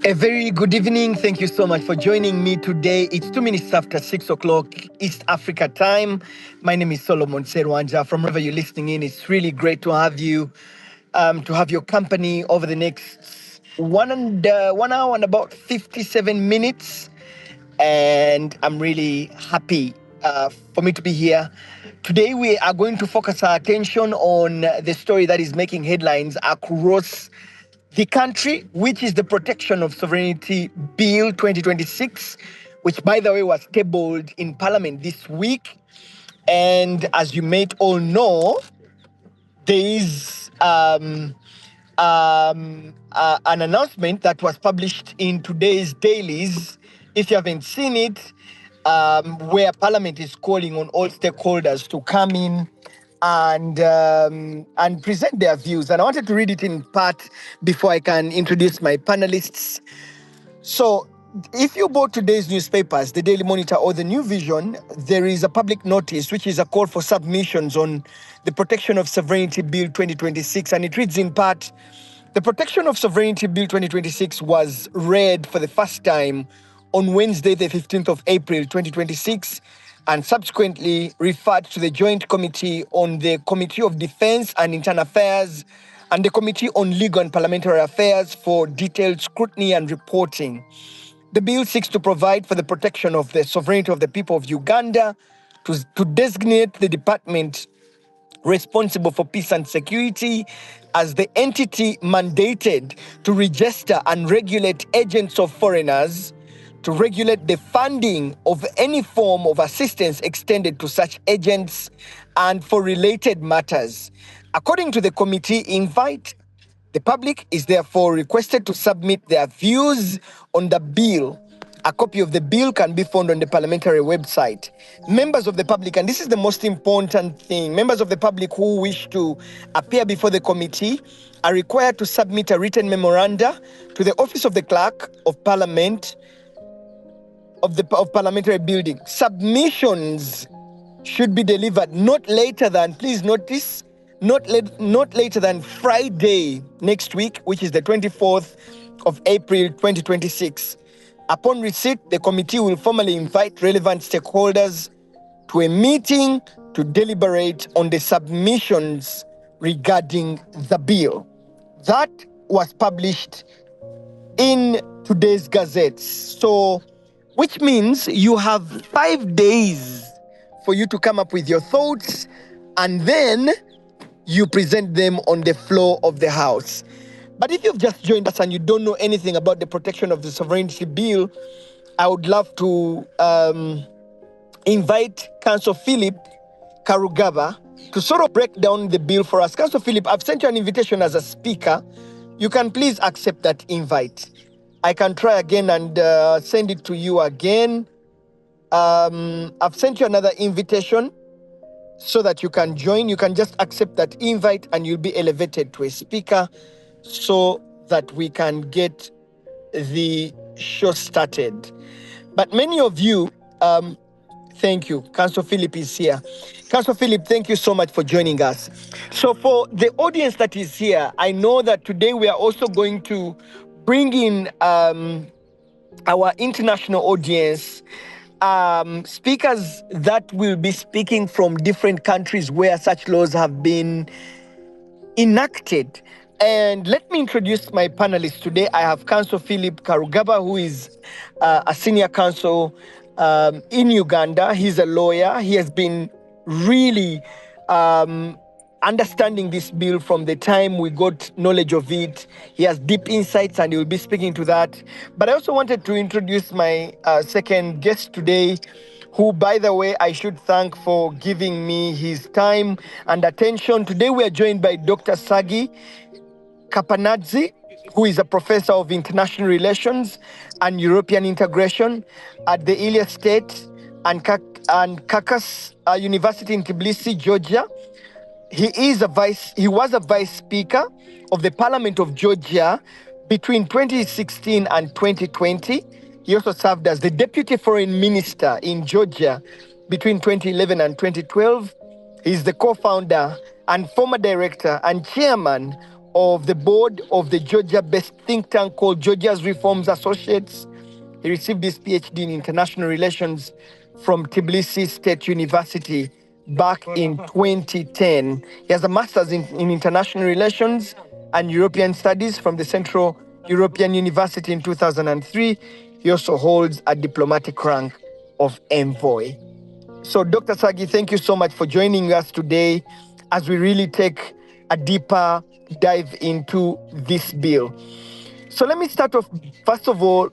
A very good evening. Thank you so much for joining me today. It's 2 minutes after 6 o'clock East Africa time. My name is Solomon Serwanja. From wherever you're listening in, it's really great to have you, to have your company over the next 1 hour and about 57 minutes. And I'm really happy for me to be here. Today, we are going to focus our attention on the story that is making headlines across the country, which is the Protection of Sovereignty Bill 2026, which, by the way, was tabled in Parliament this week. And as you may all know, there is an announcement that was published in today's dailies. If you haven't seen it, where Parliament is calling on all stakeholders to come in and present their views. And I wanted to read it in part before I can introduce my panelists. So, if you bought today's newspapers, the Daily Monitor or the New Vision, there is a public notice, which is a call for submissions on the Protection of Sovereignty Bill 2026. And it reads in part, the Protection of Sovereignty Bill 2026 was read for the first time on Wednesday, the 15th of April, 2026, and subsequently referred to the Joint Committee on the Committee of Defense and Internal Affairs and the Committee on Legal and Parliamentary Affairs for detailed scrutiny and reporting. The bill seeks to provide for the protection of the sovereignty of the people of Uganda, to designate the department responsible for peace and security as the entity mandated to register and regulate agents of foreigners, to regulate the funding of any form of assistance extended to such agents, and for related matters. According to the committee invite, the public is therefore requested to submit their views on the bill. A copy of the bill can be found on the parliamentary website. Members of the public, and this is the most important thing, members of the public who wish to appear before the committee are required to submit a written memoranda to the Office of the Clerk of Parliament of Parliamentary Building. Submissions should be delivered not later than, please notice, not later than Friday next week, which is the 24th of April 2026. Upon receipt, the committee will formally invite relevant stakeholders to a meeting to deliberate on the submissions regarding the bill. That was published in today's Gazette. So, which means you have 5 days for you to come up with your thoughts, and then you present them on the floor of the House. But if you've just joined us and you don't know anything about the Protection of the Sovereignty Bill, I would love to invite Councillor Philip Karugaba to sort of break down the bill for us. Councillor Philip, I've sent you an invitation as a speaker. You can please accept that invite. I can try again and send it to you again. I've sent you another invitation so that you can join. You can just accept that invite and you'll be elevated to a speaker so that we can get the show started. But many of you, thank you. Councillor Philip is here. Councillor Philip, thank you so much for joining us. So for the audience that is here, I know that today we are also going to bring in our international audience, speakers that will be speaking from different countries where such laws have been enacted. And let me introduce my panelists today. I have Councillor Philip Karugaba, who is a senior counsel in Uganda. He's a lawyer. He has been really understanding this bill from the time we got knowledge of it. He has deep insights and he will be speaking to that. But I also wanted to introduce my second guest today, who, by the way, I should thank for giving me his time and attention. Today we are joined by Dr. Sagi Kapanadze, who is a professor of international relations and European integration at the Ilia State and Kakas University in Tbilisi, Georgia. He was a vice speaker of the Parliament of Georgia between 2016 and 2020. He also served as the deputy foreign minister in Georgia between 2011 and 2012. He is the co-founder and former director and chairman of the board of the Georgia-based think tank called Georgia's Reforms Associates. He received his PhD in international relations from Tbilisi State University back in 2010. He has a master's in international relations and European studies from the Central European University in 2003. He also holds a diplomatic rank of envoy. So, Dr. Sagi, thank you so much for joining us today as we really take a deeper dive into this bill. So let me start off, first of all,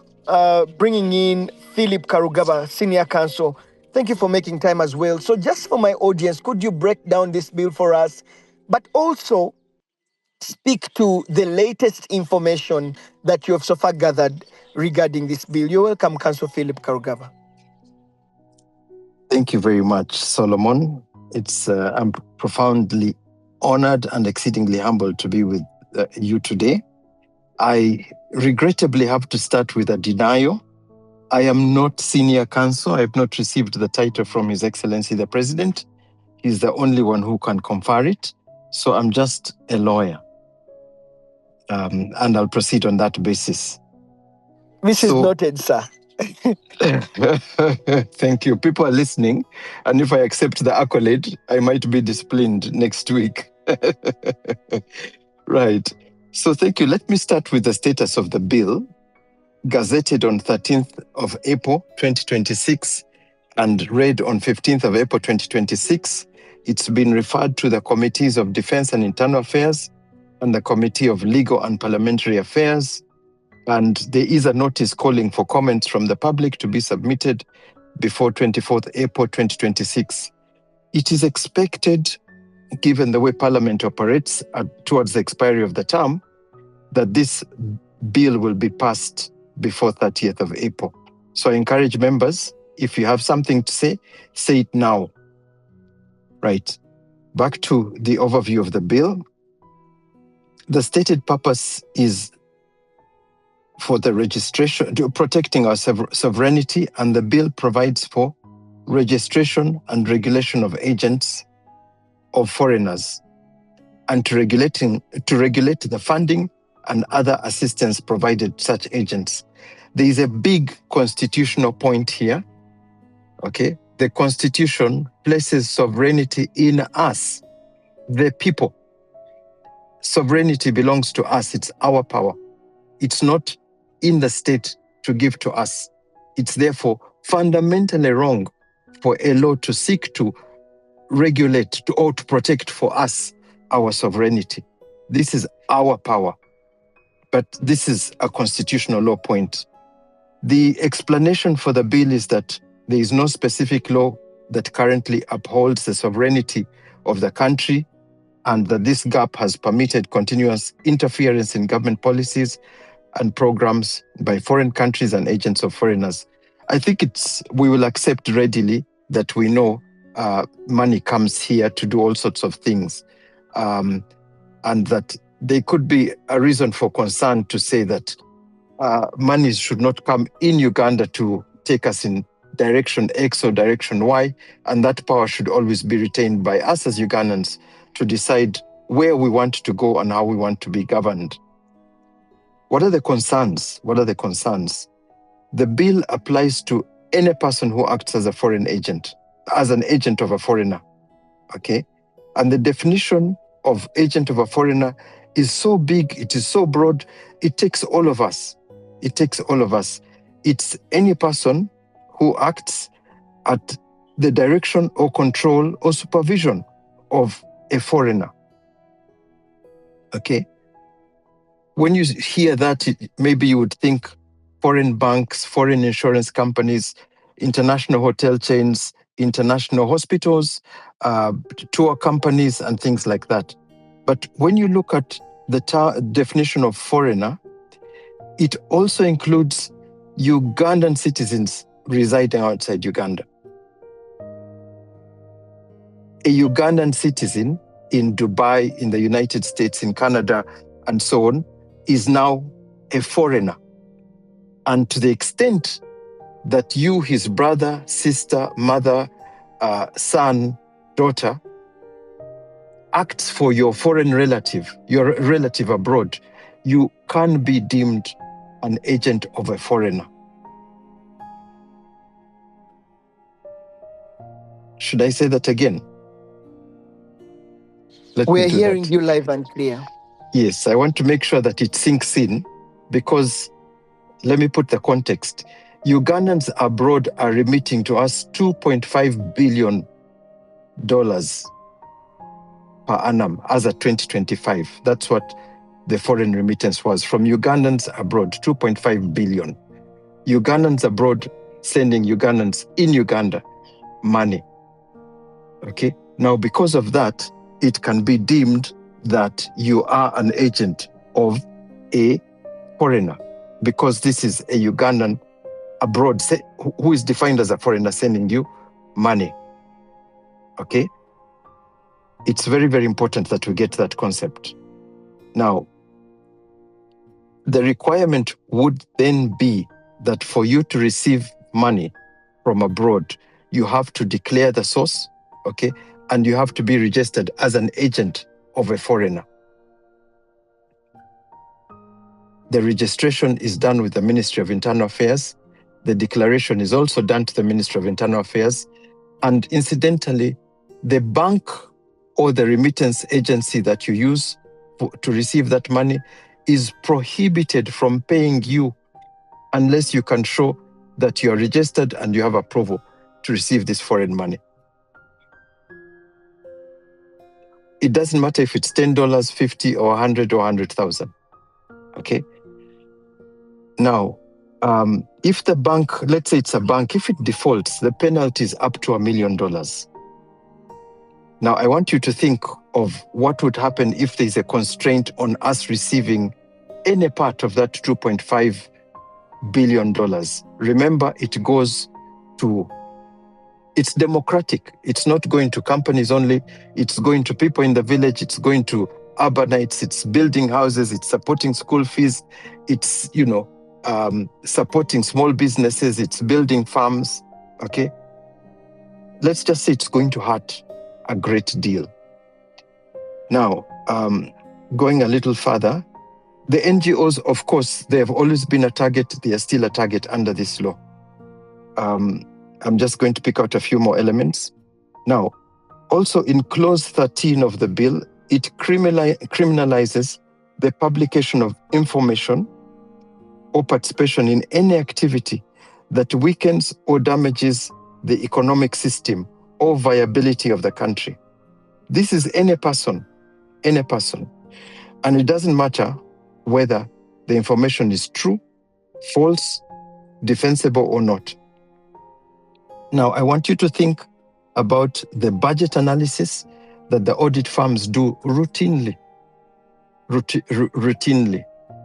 bringing in Philip Karugaba, Senior Counsel. Thank you for making time as well. So just for my audience, could you break down this bill for us, but also speak to the latest information that you have so far gathered regarding this bill? You're welcome, Counsel Philip Karugaba. Thank you very much, Solomon. I'm profoundly honored and exceedingly humbled to be with you today. I regrettably have to start with a denial. I am not senior counsel. I have not received the title from His Excellency the President. He's the only one who can confer it. So I'm just a lawyer. And I'll proceed on that basis. This is noted, sir. Thank you. People are listening. And if I accept the accolade, I might be disciplined next week. Right. So thank you. Let me start with the status of the bill, gazetted on 13th of April 2026 and read on 15th of April 2026. It's been referred to the Committees of Defense and Internal Affairs and the Committee of Legal and Parliamentary Affairs. And there is a notice calling for comments from the public to be submitted before 24th April 2026. It is expected, given the way Parliament operates towards the expiry of the term, that this bill will be passed before 30th of April. So I encourage members, if you have something to say it now. Right. Back to the overview of the bill. The stated purpose is for the registration, protecting our sovereignty, and the bill provides for registration and regulation of agents of foreigners and to regulate the funding and other assistance provided to such agents. There is a big constitutional point here. Okay, the Constitution places sovereignty in us, the people. Sovereignty belongs to us. It's our power. It's not in the state to give to us. It's therefore fundamentally wrong for a law to seek to regulate or to protect for us our sovereignty. This is our power. But this is a constitutional law point. The explanation for the bill is that there is no specific law that currently upholds the sovereignty of the country, and that this gap has permitted continuous interference in government policies and programs by foreign countries and agents of foreigners. I think we will accept readily that we know money comes here to do all sorts of things, and that there could be a reason for concern to say that money should not come in Uganda to take us in direction X or direction Y, and that power should always be retained by us as Ugandans to decide where we want to go and how we want to be governed. What are the concerns? The bill applies to any person who acts as a foreign agent, as an agent of a foreigner, okay? And the definition of agent of a foreigner is so big, it is so broad, it takes all of us. It's any person who acts at the direction or control or supervision of a foreigner, okay? When you hear that, maybe you would think foreign banks, foreign insurance companies, international hotel chains, international hospitals, tour companies, and things like that. But when you look at the definition of foreigner, it also includes Ugandan citizens residing outside Uganda. A Ugandan citizen in Dubai, in the United States, in Canada, and so on, is now a foreigner. And to the extent that you, his brother, sister, mother, son, daughter, acts for your foreign relative, your relative abroad, you can be deemed an agent of a foreigner. Should I say that again? We're hearing you live and clear. Yes, I want to make sure that it sinks in, because let me put the context. Ugandans abroad are remitting to us $2.5 billion per annum as of 2025. That's what the foreign remittance was from Ugandans abroad, 2.5 billion. Ugandans abroad sending Ugandans in Uganda money. Okay. Now, because of that, it can be deemed that you are an agent of a foreigner, because this is a Ugandan abroad who is defined as a foreigner sending you money. Okay. It's very, very important that we get that concept. Now, the requirement would then be that for you to receive money from abroad, you have to declare the source, okay? And you have to be registered as an agent of a foreigner. The registration is done with the Ministry of Internal Affairs. The declaration is also done to the Ministry of Internal Affairs. And incidentally, the bank or the remittance agency that you use to receive that money is prohibited from paying you unless you can show that you are registered and you have approval to receive this foreign money. It doesn't matter if it's $10, $50, or $100 or 100,000. Okay. Now, if the bank, let's say it's a bank, if it defaults, the penalty is up to $1 million. Now, I want you to think of what would happen if there's a constraint on us receiving any part of that $2.5 billion. Remember, it goes to, it's democratic. It's not going to companies only. It's going to people in the village. It's going to urbanites. It's building houses. It's supporting school fees. It's, supporting small businesses. It's building farms. Okay. Let's just say it's going to hurt a great deal. Now, going a little further, the NGOs, of course, they have always been a target. They are still a target under this law. I'm just going to pick out a few more elements. Now, also in clause 13 of the bill, it criminalizes the publication of information or participation in any activity that weakens or damages the economic system or viability of the country. This is any person. And it doesn't matter whether the information is true, false, defensible or not. Now, I want you to think about the budget analysis that the audit firms do routinely,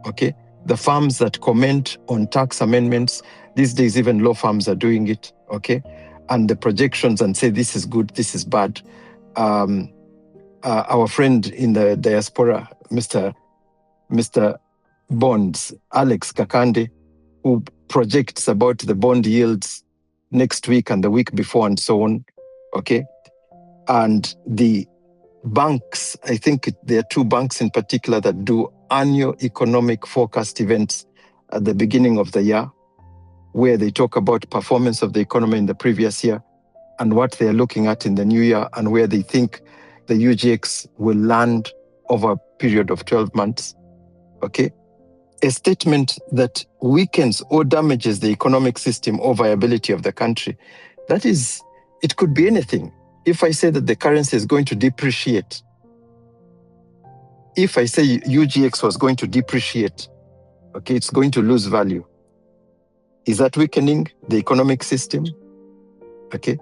okay? The firms that comment on tax amendments, these days even law firms are doing it, okay? And the projections and say this is good, this is bad. Our friend in the diaspora, Mr. Bonds, Alex Kakande, who projects about the bond yields next week and the week before and so on, okay? And the banks, I think there are two banks in particular that do annual economic forecast events at the beginning of the year, where they talk about performance of the economy in the previous year and what they're looking at in the new year and where they think the UGX will land over a period of 12 months, okay? A statement that weakens or damages the economic system or viability of the country, that is, it could be anything. If I say that the currency is going to depreciate, if I say UGX was going to depreciate, okay, it's going to lose value. Is that weakening the economic system? Okay.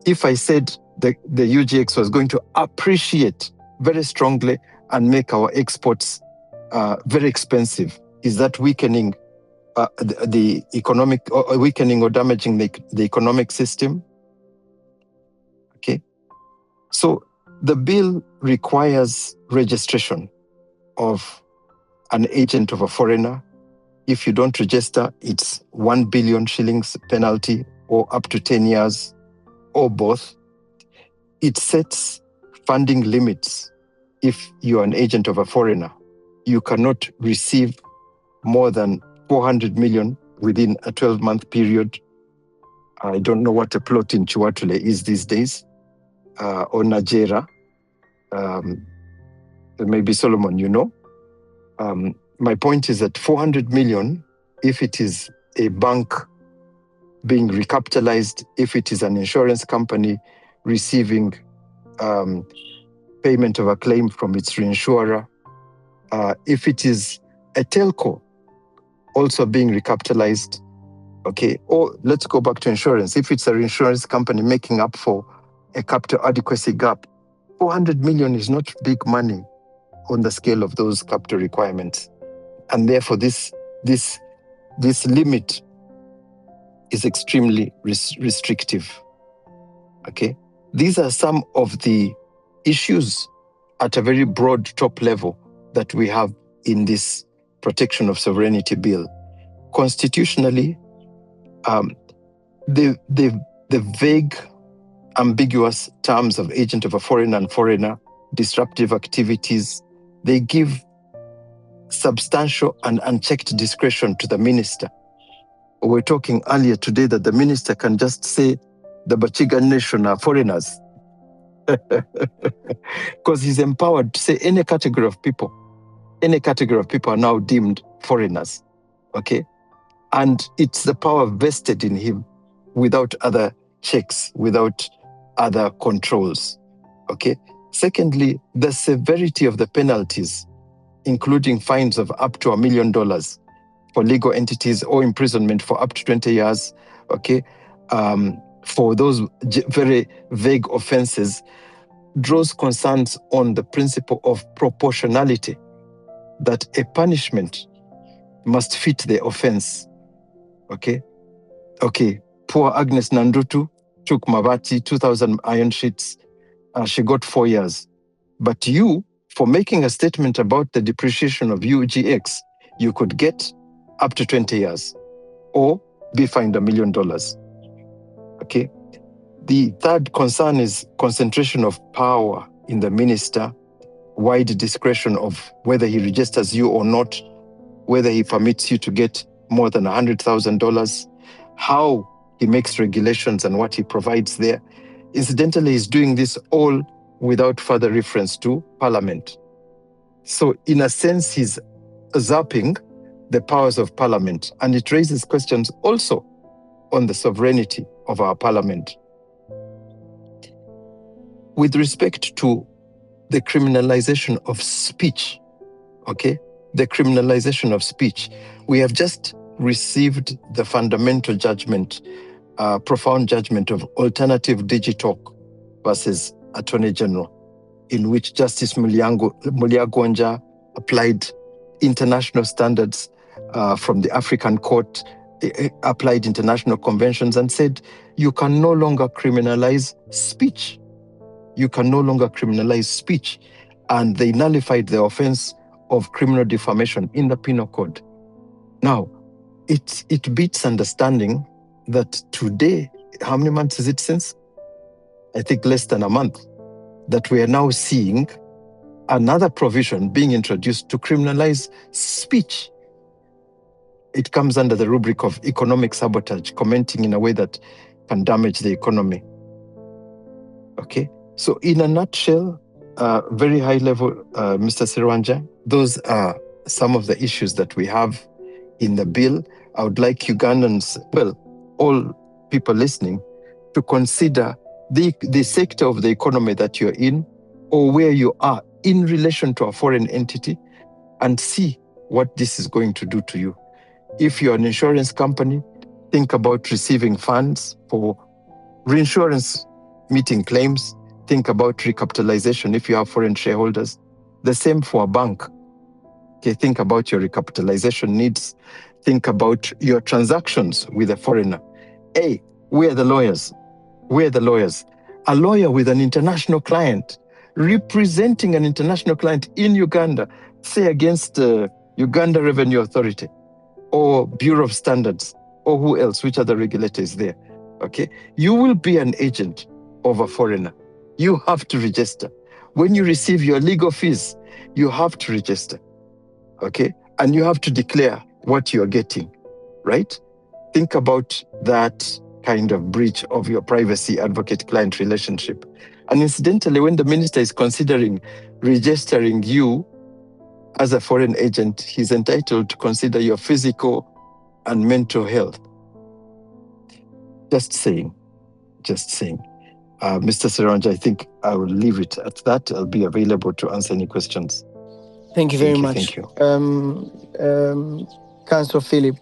If I said the UGX was going to appreciate very strongly and make our exports very expensive, is that weakening the economic, or weakening or damaging the economic system? Okay. So the bill requires registration of an agent of a foreigner. If you don't register, it's 1 billion shillings penalty or up to 10 years or both. It sets funding limits if you're an agent of a foreigner, you cannot receive more than 400 million within a 12-month period. I don't know what a plot in Chiwatule is these days, or Nigeria. Maybe Solomon, you know. My point is that 400 million, if it is a bank being recapitalized, if it is an insurance company receiving payment of a claim from its reinsurer, if it is a telco also being recapitalized, okay, or let's go back to insurance. If it's an insurance company making up for a capital adequacy gap, 400 million is not big money on the scale of those capital requirements. And therefore, this limit is extremely restrictive. Okay, these are some of the issues at a very broad top level that we have in this protection of sovereignty bill. Constitutionally, the vague, ambiguous terms of agent of a foreigner and foreigner, disruptive activities, they give substantial and unchecked discretion to the minister. We were talking earlier today that the minister can just say the Bachiga nation are foreigners because he's empowered to say any category of people are now deemed foreigners, okay? And it's the power vested in him without other checks, without other controls, okay? Secondly, the severity of the penalties, including fines of up to $1 million for legal entities or imprisonment for up to 20 years, okay? For those very vague offenses, draws concerns on the principle of proportionality, that a punishment must fit the offense, okay? Okay, poor Agnes Nandutu took Mavati, 2,000 iron sheets. She got 4 years. But you, for making a statement about the depreciation of UGX, you could get up to 20 years or be fined $1 million. Okay. The third concern is concentration of power in the minister, wide discretion of whether he registers you or not, whether he permits you to get more than $100,000, how he makes regulations and what he provides there. Incidentally, he's doing this all without further reference to Parliament. So in a sense, he's usurping the powers of Parliament, and it raises questions also on the sovereignty of our Parliament. With respect to the criminalization of speech, okay, the criminalization of speech, we have just received the fundamental judgment, profound judgment of Alternative Digitalk versus Attorney General, in which Justice Mulyagonja applied international standards from the African Court, applied international conventions and said, you can no longer criminalize speech. You can no longer criminalize speech. And they nullified the offense of criminal defamation in the Penal Code. Now, it beats understanding that today, how many months is it since? I think less than a month, that we are now seeing another provision being introduced to criminalize speech. It comes under the rubric of economic sabotage, commenting in a way that can damage the economy. Okay, so in a nutshell, very high level, Mr. Sirwanja, those are some of the issues that we have in the bill. I would like Ugandans, well, all people listening, to consider the sector of the economy that you're in or where you are in relation to a foreign entity and see what this is going to do to you. If you're an insurance company, think about receiving funds for reinsurance, meeting claims. Think about recapitalization if you have foreign shareholders. The same for a bank. Okay, think about your recapitalization needs. Think about your transactions with a foreigner. Hey, where are the lawyers? Where are the lawyers? A lawyer with an international client, representing an international client in Uganda, say against Uganda Revenue Authority or Bureau of Standards or who else, which other regulator is there, okay? You will be an agent of a foreigner. You have to register. When you receive your legal fees, you have to register, okay? And you have to declare what you're getting, right? Think about that kind of breach of your privacy advocate-client relationship. And incidentally, when the minister is considering registering you as a foreign agent, he's entitled to consider your physical and mental health. Just saying. Mr. Seranja, I think I will leave it at that. I'll be available to answer any questions. Thank you very much. Thank you. Councillor Philip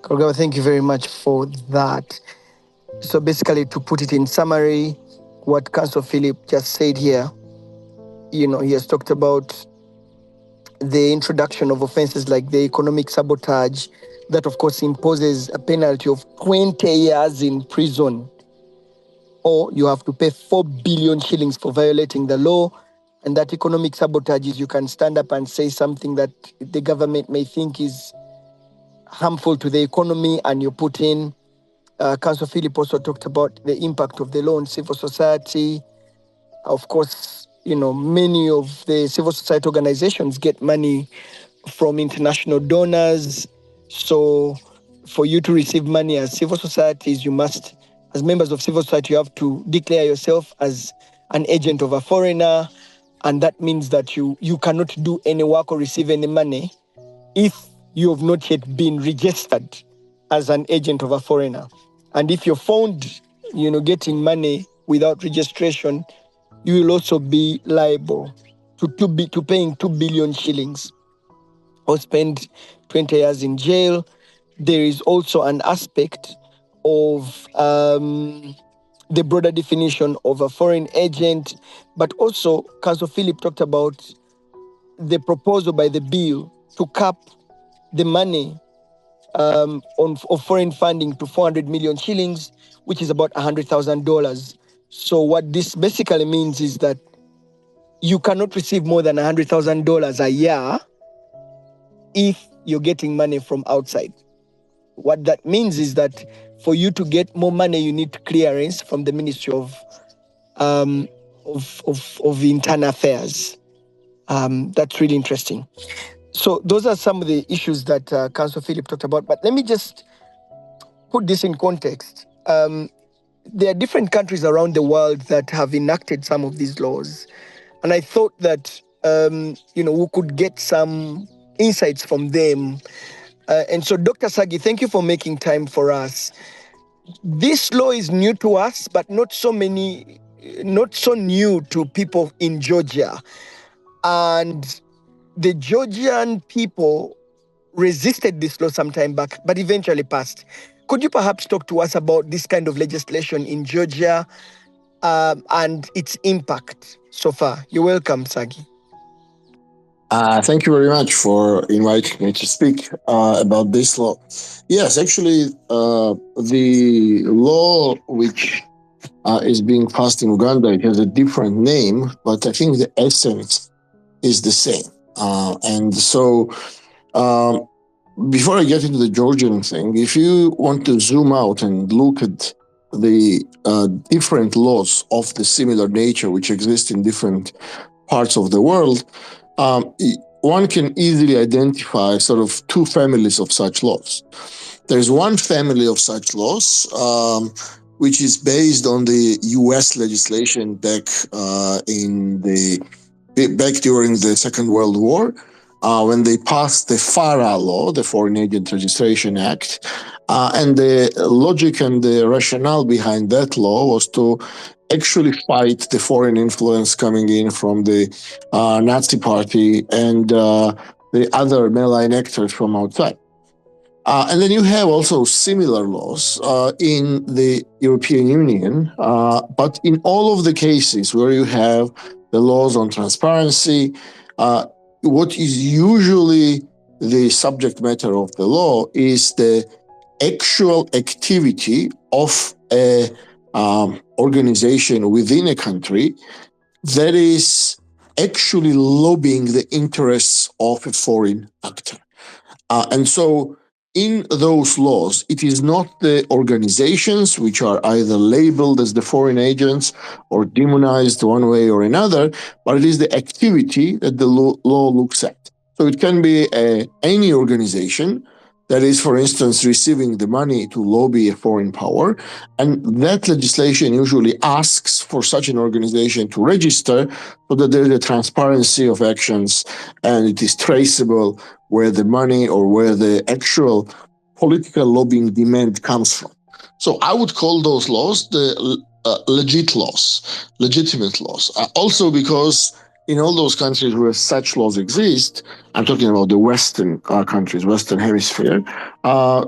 Kolgawa, thank you very much for that. So basically, to put it in summary, what Councillor Philip just said here, he has talked about the introduction of offenses like the economic sabotage, that of course imposes a penalty of 20 years in prison, or you have to pay 4 billion shillings for violating the law. And that economic sabotage is you can stand up and say something that the government may think is harmful to the economy, and you put in. Councillor Philip also talked about the impact of the law on civil society. Of course, many of the civil society organizations get money from international donors. So for you to receive money as civil societies, you must, as members of civil society, you have to declare yourself as an agent of a foreigner. And that means that you cannot do any work or receive any money if you have not yet been registered as an agent of a foreigner. And if you're found, getting money without registration, you will also be liable to paying 2 billion shillings or spend 20 years in jail. There is also an aspect of the broader definition of a foreign agent, but also Councillor Philip talked about the proposal by the bill to cap the money of foreign funding to 400 million shillings, which is about $100,000. So what this basically means is that you cannot receive more than $100,000 a year if you're getting money from outside. What that means is that for you to get more money, you need clearance from the Ministry of Internal Affairs. That's really interesting. So those are some of the issues that Councillor Philip talked about. But let me just put this in context. There are different countries around the world that have enacted some of these laws. And I thought that, we could get some insights from them. And so, Dr. Sagi, thank you for making time for us. This law is new to us, but not so new to people in Georgia. And the Georgian people resisted this law some time back, but eventually passed. Could you perhaps talk to us about this kind of legislation in Georgia and its impact so far? You're welcome, Sagi. Thank you very much for inviting me to speak about this law. Yes, actually, the law which is being passed in Uganda, it has a different name, but I think the essence is the same. And so, before I get into the Georgian thing, if you want to zoom out and look at the different laws of the similar nature which exist in different parts of the world, one can easily identify sort of two families of such laws. There's one family of such laws, which is based on the US legislation back during the Second World War, when they passed the FARA law, the Foreign Agent Registration Act. And the logic and the rationale behind that law was to actually fight the foreign influence coming in from the Nazi Party and the other malign actors from outside. And then you have also similar laws in the European Union, but in all of the cases where you have the laws on transparency, what is usually the subject matter of the law is the actual activity of a organization within a country that is actually lobbying the interests of a foreign actor. And so in those laws, it is not the organizations which are either labeled as the foreign agents or demonized one way or another, but it is the activity that the law looks at. So it can be any organization that is, for instance, receiving the money to lobby a foreign power. And that legislation usually asks for such an organization to register so that there is a transparency of actions and it is traceable where the money or where the actual political lobbying demand comes from. So I would call those laws the legitimate laws. Also because in all those countries where such laws exist, I'm talking about the Western countries, Western Hemisphere,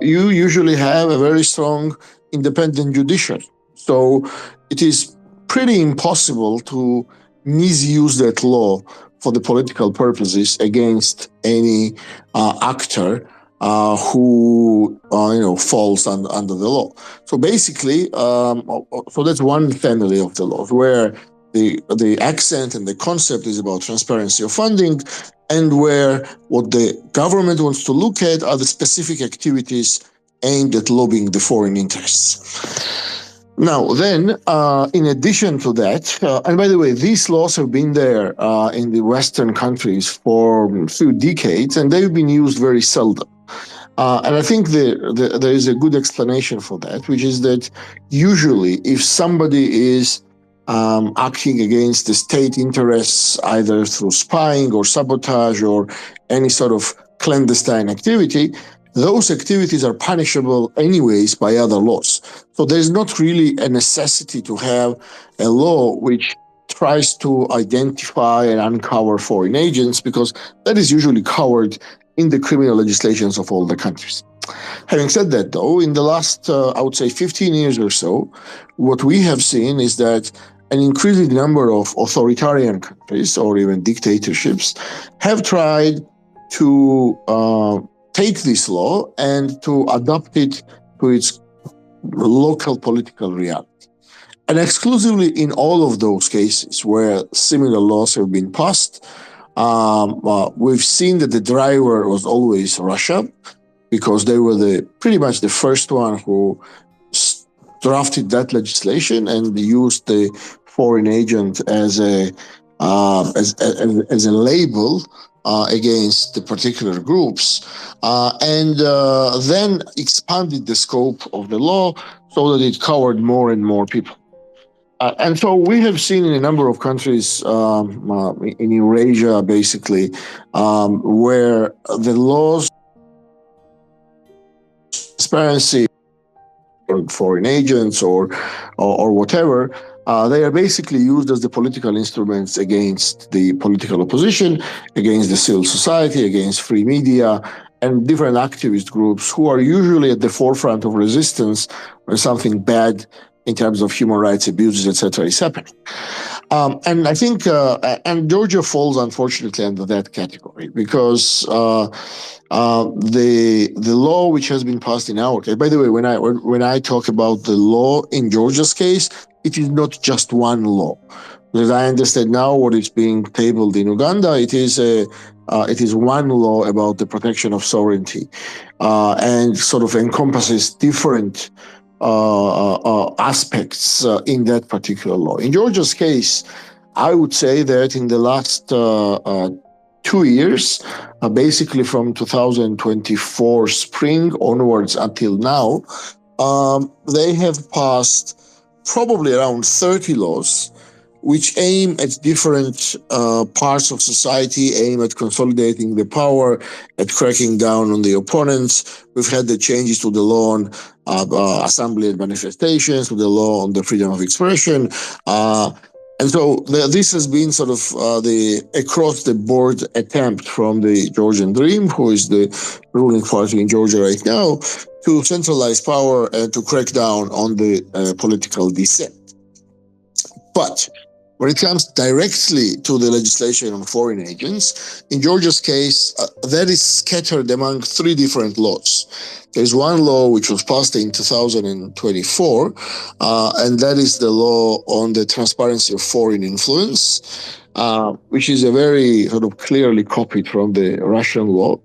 you usually have a very strong independent judiciary. So it is pretty impossible to misuse that law for the political purposes against any actor who falls under the law. So basically, so that's one family of the laws where the accent and the concept is about transparency of funding, and where what the government wants to look at are the specific activities aimed at lobbying the foreign interests. Now, then, in addition to that, and by the way, these laws have been there in the Western countries for a few decades, and they've been used very seldom. And I think there is a good explanation for that, which is that usually if somebody is acting against the state interests, either through spying or sabotage or any sort of clandestine activity, those activities are punishable anyways by other laws. So there's not really a necessity to have a law which tries to identify and uncover foreign agents, because that is usually covered in the criminal legislations of all the countries. Having said that, though, in the last, I would say, 15 years or so, what we have seen is that an increasing number of authoritarian countries or even dictatorships have tried to take this law and to adapt it to its local political reality. And exclusively in all of those cases where similar laws have been passed, we've seen that the driver was always Russia, because they were pretty much the first one who drafted that legislation and used the foreign agent as a label against the particular groups, and then expanded the scope of the law so that it covered more and more people. And so we have seen in a number of countries in Eurasia, basically, where the laws transparency or foreign agents or whatever, they are basically used as the political instruments against the political opposition, against the civil society, against free media, and different activist groups who are usually at the forefront of resistance when something bad in terms of human rights abuses, etc., is happening. And I think, and Georgia falls unfortunately under that category, because the law which has been passed in our case. By the way, when I talk about the law in Georgia's case, it is not just one law. As I understand now, what is being tabled in Uganda, it is one law about the protection of sovereignty, and sort of encompasses different aspects in that particular law. In Georgia's case, I would say that in the last 2 years, basically from 2024 spring onwards until now, they have passed probably around 30 laws which aim at different parts of society, aim at consolidating the power, at cracking down on the opponents. We've had the changes to the law on assembly and manifestations, to the law on the freedom of expression. And so this has been sort of the across-the-board attempt from the Georgian Dream, who is the ruling party in Georgia right now, to centralize power and to crack down on the political dissent. But when it comes directly to the legislation on foreign agents, in Georgia's case, that is scattered among 3 different laws. There's one law which was passed in 2024, and that is the law on the transparency of foreign influence, which is a very sort of clearly copied from the Russian law.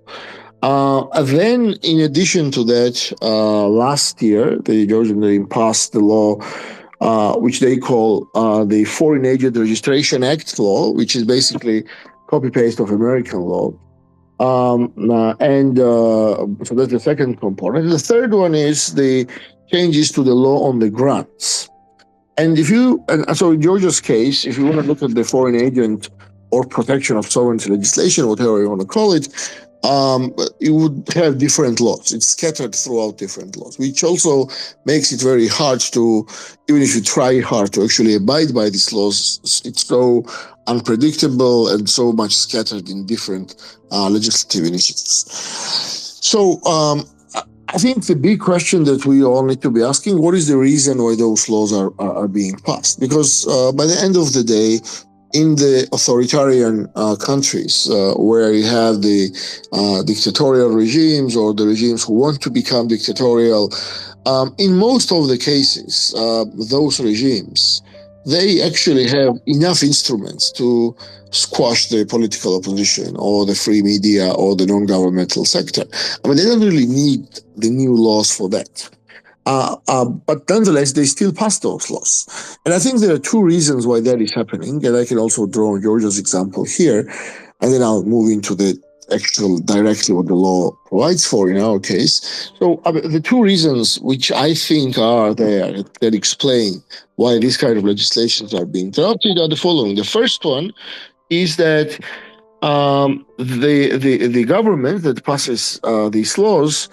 Then, in addition to that, last year, the Georgian regime passed the law, which they call the Foreign Agent Registration Act law, which is basically copy-paste of American law. So that's the second component. The third one is the changes to the law on the grants. And so in Georgia's case, if you want to look at the foreign agent or protection of sovereignty legislation, whatever you want to call it, you would have different laws. It's scattered throughout different laws, which also makes it very hard to, even if you try hard to actually abide by these laws, it's so unpredictable and so much scattered in different legislative initiatives. So I think the big question that we all need to be asking, what is the reason why those laws are being passed? Because by the end of the day, in the authoritarian countries where you have the dictatorial regimes or the regimes who want to become dictatorial, in most of the cases, those regimes, they actually have enough instruments to squash the political opposition or the free media or the non-governmental sector. I mean, they don't really need the new laws for that. But nonetheless, they still pass those laws. And I think there are two reasons why that is happening. And I can also draw Georgia's example here. And then I'll move into the actual directly what the law provides for in our case. So the two reasons which I think are there that explain why these kind of legislations are being drafted are the following. The first one is that the government that passes these laws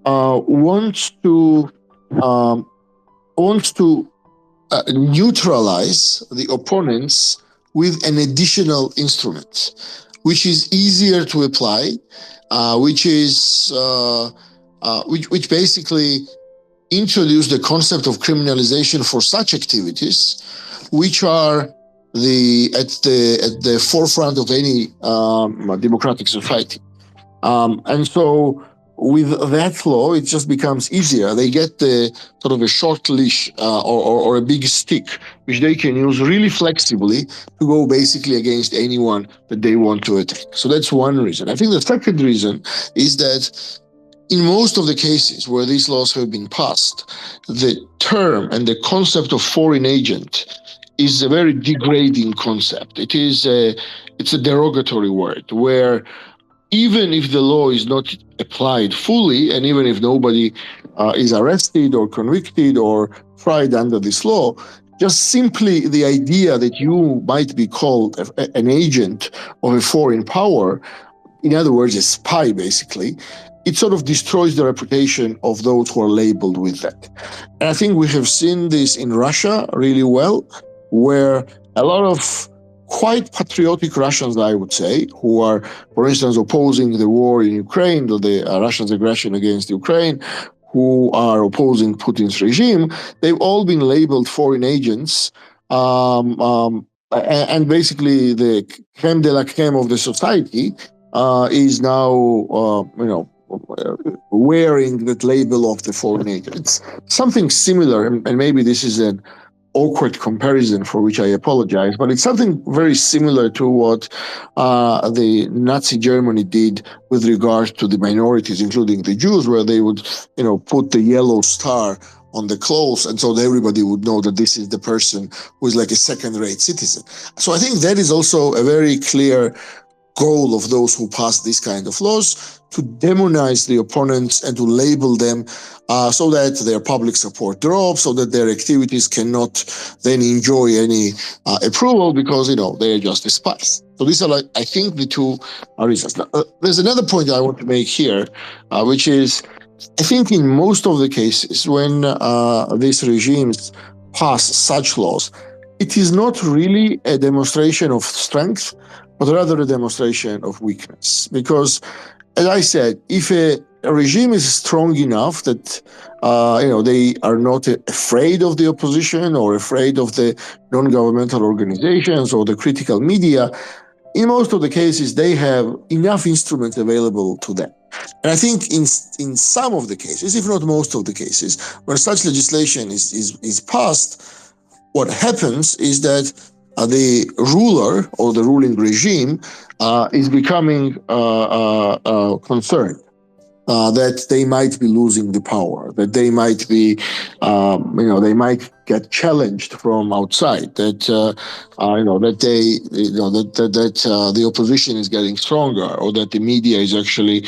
wants to neutralize the opponents with an additional instrument, which is easier to apply, which basically introduce the concept of criminalization for such activities, which are at the forefront of any democratic society. And so with that law, it just becomes easier. They get the sort of a short leash or a big stick, which they can use really flexibly to go basically against anyone that they want to attack. So that's one reason. I think the second reason is that in most of the cases where these laws have been passed, the term and the concept of foreign agent is a very degrading concept. It's a derogatory word where even if the law is not applied fully, and even if nobody is arrested or convicted or tried under this law, just simply the idea that you might be called an agent of a foreign power, in other words, a spy basically, it sort of destroys the reputation of those who are labeled with that. And I think we have seen this in Russia really well, where a lot of quite patriotic Russians, I would say, who are, for instance, opposing the war in Ukraine, the Russia's aggression against Ukraine, who are opposing Putin's regime, they've all been labeled foreign agents. And basically the creme de la creme of the society is now, wearing that label of the foreign agent. It's something similar, and maybe this is an awkward comparison for which I apologize, but it's something very similar to what the Nazi Germany did with regard to the minorities, including the Jews, where they would, put the yellow star on the clothes, and so everybody would know that this is the person who is like a second-rate citizen. So I think that is also a very clear goal of those who pass these kind of laws, to demonize the opponents and to label them so that their public support drops, so that their activities cannot then enjoy any approval because, they are just spies. So these are, I think, the two reasons. Now, there's another point I want to make here, which is, I think in most of the cases when these regimes pass such laws, it is not really a demonstration of strength, but rather a demonstration of weakness. Because, as I said, if a regime is strong enough that they are not afraid of the opposition or afraid of the non-governmental organizations or the critical media, in most of the cases they have enough instruments available to them. And I think in some of the cases, if not most of the cases, when such legislation is passed, what happens is that the ruler or the ruling regime is becoming concerned. that they might be losing the power, that they might be, they might get challenged from outside, that the opposition is getting stronger, or that the media is actually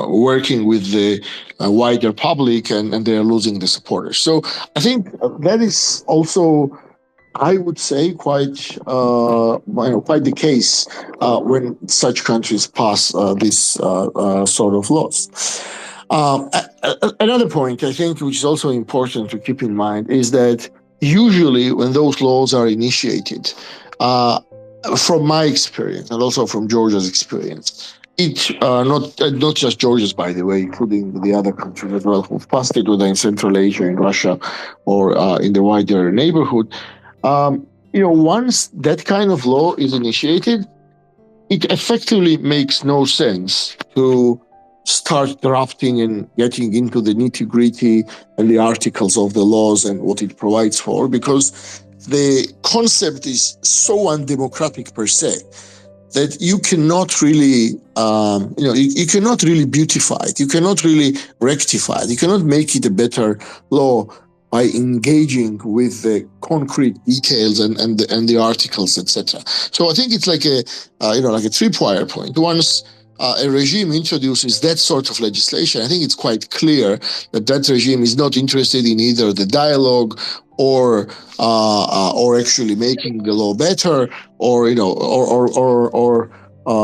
working with the wider public, and they are losing the supporters. So I think that is also, I would say, quite the case when such countries pass this sort of laws. Another point, I think, which is also important to keep in mind, is that usually when those laws are initiated, from my experience and also from Georgia's experience, not just Georgia's, by the way, including the other countries as well who've passed it, whether in Central Asia, in Russia, or in the wider neighborhood. Once that kind of law is initiated, it effectively makes no sense to start drafting and getting into the nitty-gritty and the articles of the laws and what it provides for, because the concept is so undemocratic per se that you cannot really, you cannot really beautify it, you cannot really rectify it, you cannot make it a better law by engaging with the concrete details and the articles, etc. So I think it's like a tripwire point. Once a regime introduces that sort of legislation, I think it's quite clear that regime is not interested in either the dialogue or actually making the law better, or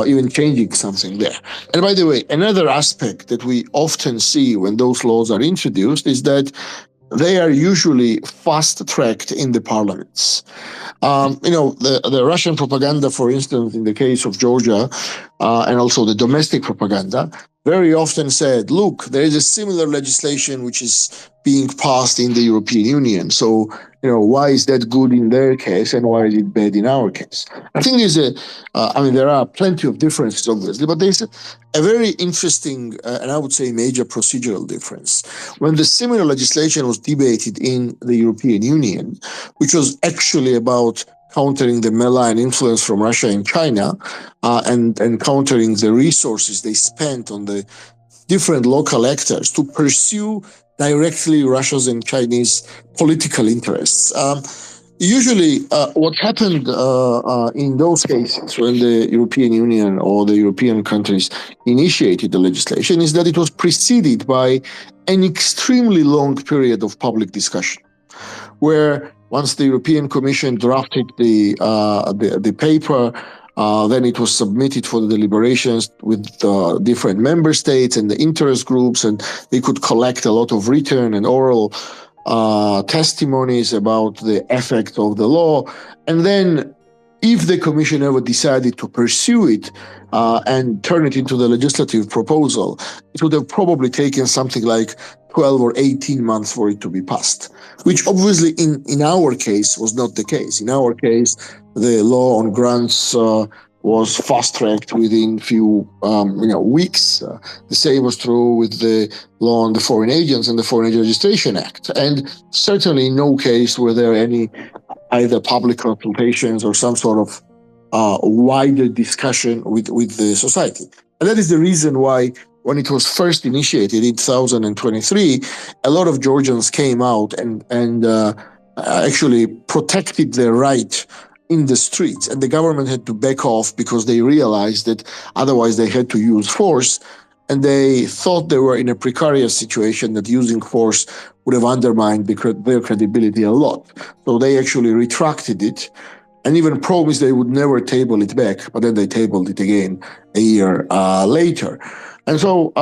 even changing something there. And by the way, another aspect that we often see when those laws are introduced is that they are usually fast-tracked in the parliaments. The Russian propaganda, for instance, in the case of Georgia, and also the domestic propaganda, very often said, look, there is a similar legislation which is being passed in the European Union. So, why is that good in their case and why is it bad in our case? I think there are plenty of differences, obviously, but there's a very interesting and I would say major procedural difference. When the similar legislation was debated in the European Union, which was actually about countering the malign influence from Russia and China, and countering the resources they spent on the different local actors to pursue directly Russia's and Chinese political interests. Usually, what happened in those cases when the European Union or the European countries initiated the legislation is that it was preceded by an extremely long period of public discussion, where once the European Commission drafted the paper, then it was submitted for the deliberations with different member states and the interest groups, and they could collect a lot of written and oral testimonies about the effect of the law. And then if the Commission ever decided to pursue it and turn it into the legislative proposal, it would have probably taken something like 12 or 18 months for it to be passed, which obviously in our case was not the case. In our case, the law on grants was fast-tracked within few weeks. The same was true with the law on the foreign agents and the Foreign Agent Registration Act. And certainly in no case were there any either public consultations or some sort of wider discussion with the society. And that is the reason why when it was first initiated in 2023, a lot of Georgians came out and actually protected their right in the streets, and the government had to back off because they realized that otherwise they had to use force, and they thought they were in a precarious situation that using force would have undermined their credibility a lot. So they actually retracted it and even promised they would never table it back, but then they tabled it again a year later. And so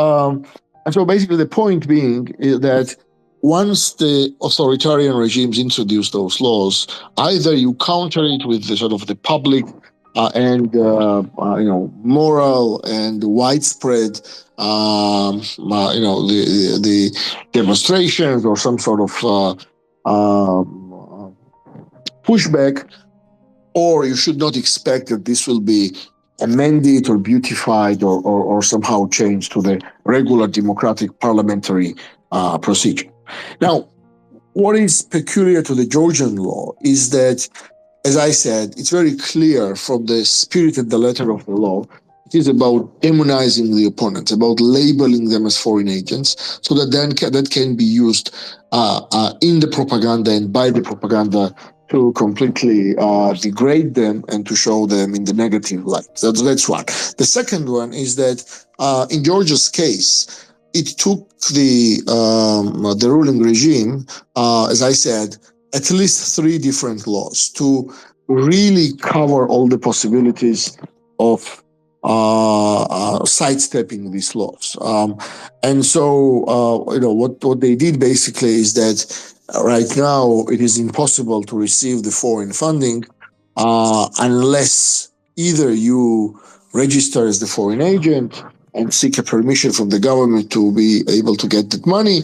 basically the point being is that once the authoritarian regimes introduce those laws, either you counter it with the sort of the public and moral and widespread the demonstrations or some sort of pushback, or you should not expect that this will be amended or beautified or somehow changed to the regular democratic parliamentary procedure. Now, what is peculiar to the Georgian law is that, as I said, it's very clear from the spirit and the letter of the law, it It is about demonizing the opponents, about labeling them as foreign agents, so that then that can be used in the propaganda and by the propaganda to completely degrade them and to show them in the negative light. That's one. The second one is that in Georgia's case, it took the ruling regime, as I said, at least 3 different laws to really cover all the possibilities of sidestepping these laws. And so, what they did basically is that right now it is impossible to receive the foreign funding unless either you register as the foreign agent and seek a permission from the government to be able to get that money,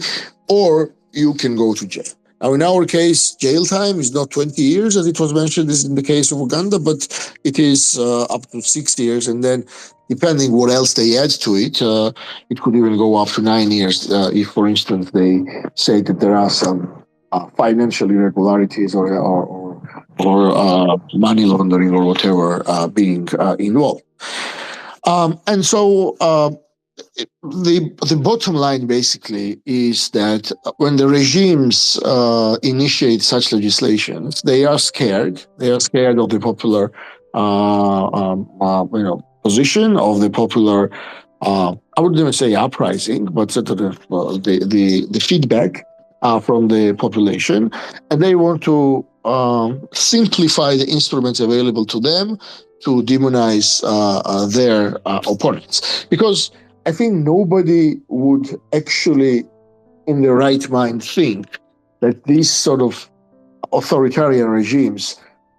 or you can go to jail. Now, in our case, jail time is not 20 years, as it was mentioned this is in the case of Uganda, but it is up to 6 years. And then, depending what else they add to it, it could even go up to 9 years if, for instance, they say that there are some financial irregularities or money laundering or whatever being involved. And so the bottom line basically is that when the regimes initiate such legislations, they are scared. They are scared of the popular, position, of the popular. I wouldn't even say uprising, but sort of the feedback from the population, and they want to simplify the instruments available to them to demonize their opponents, because I think nobody would actually, in their right mind, think that these sort of authoritarian regimes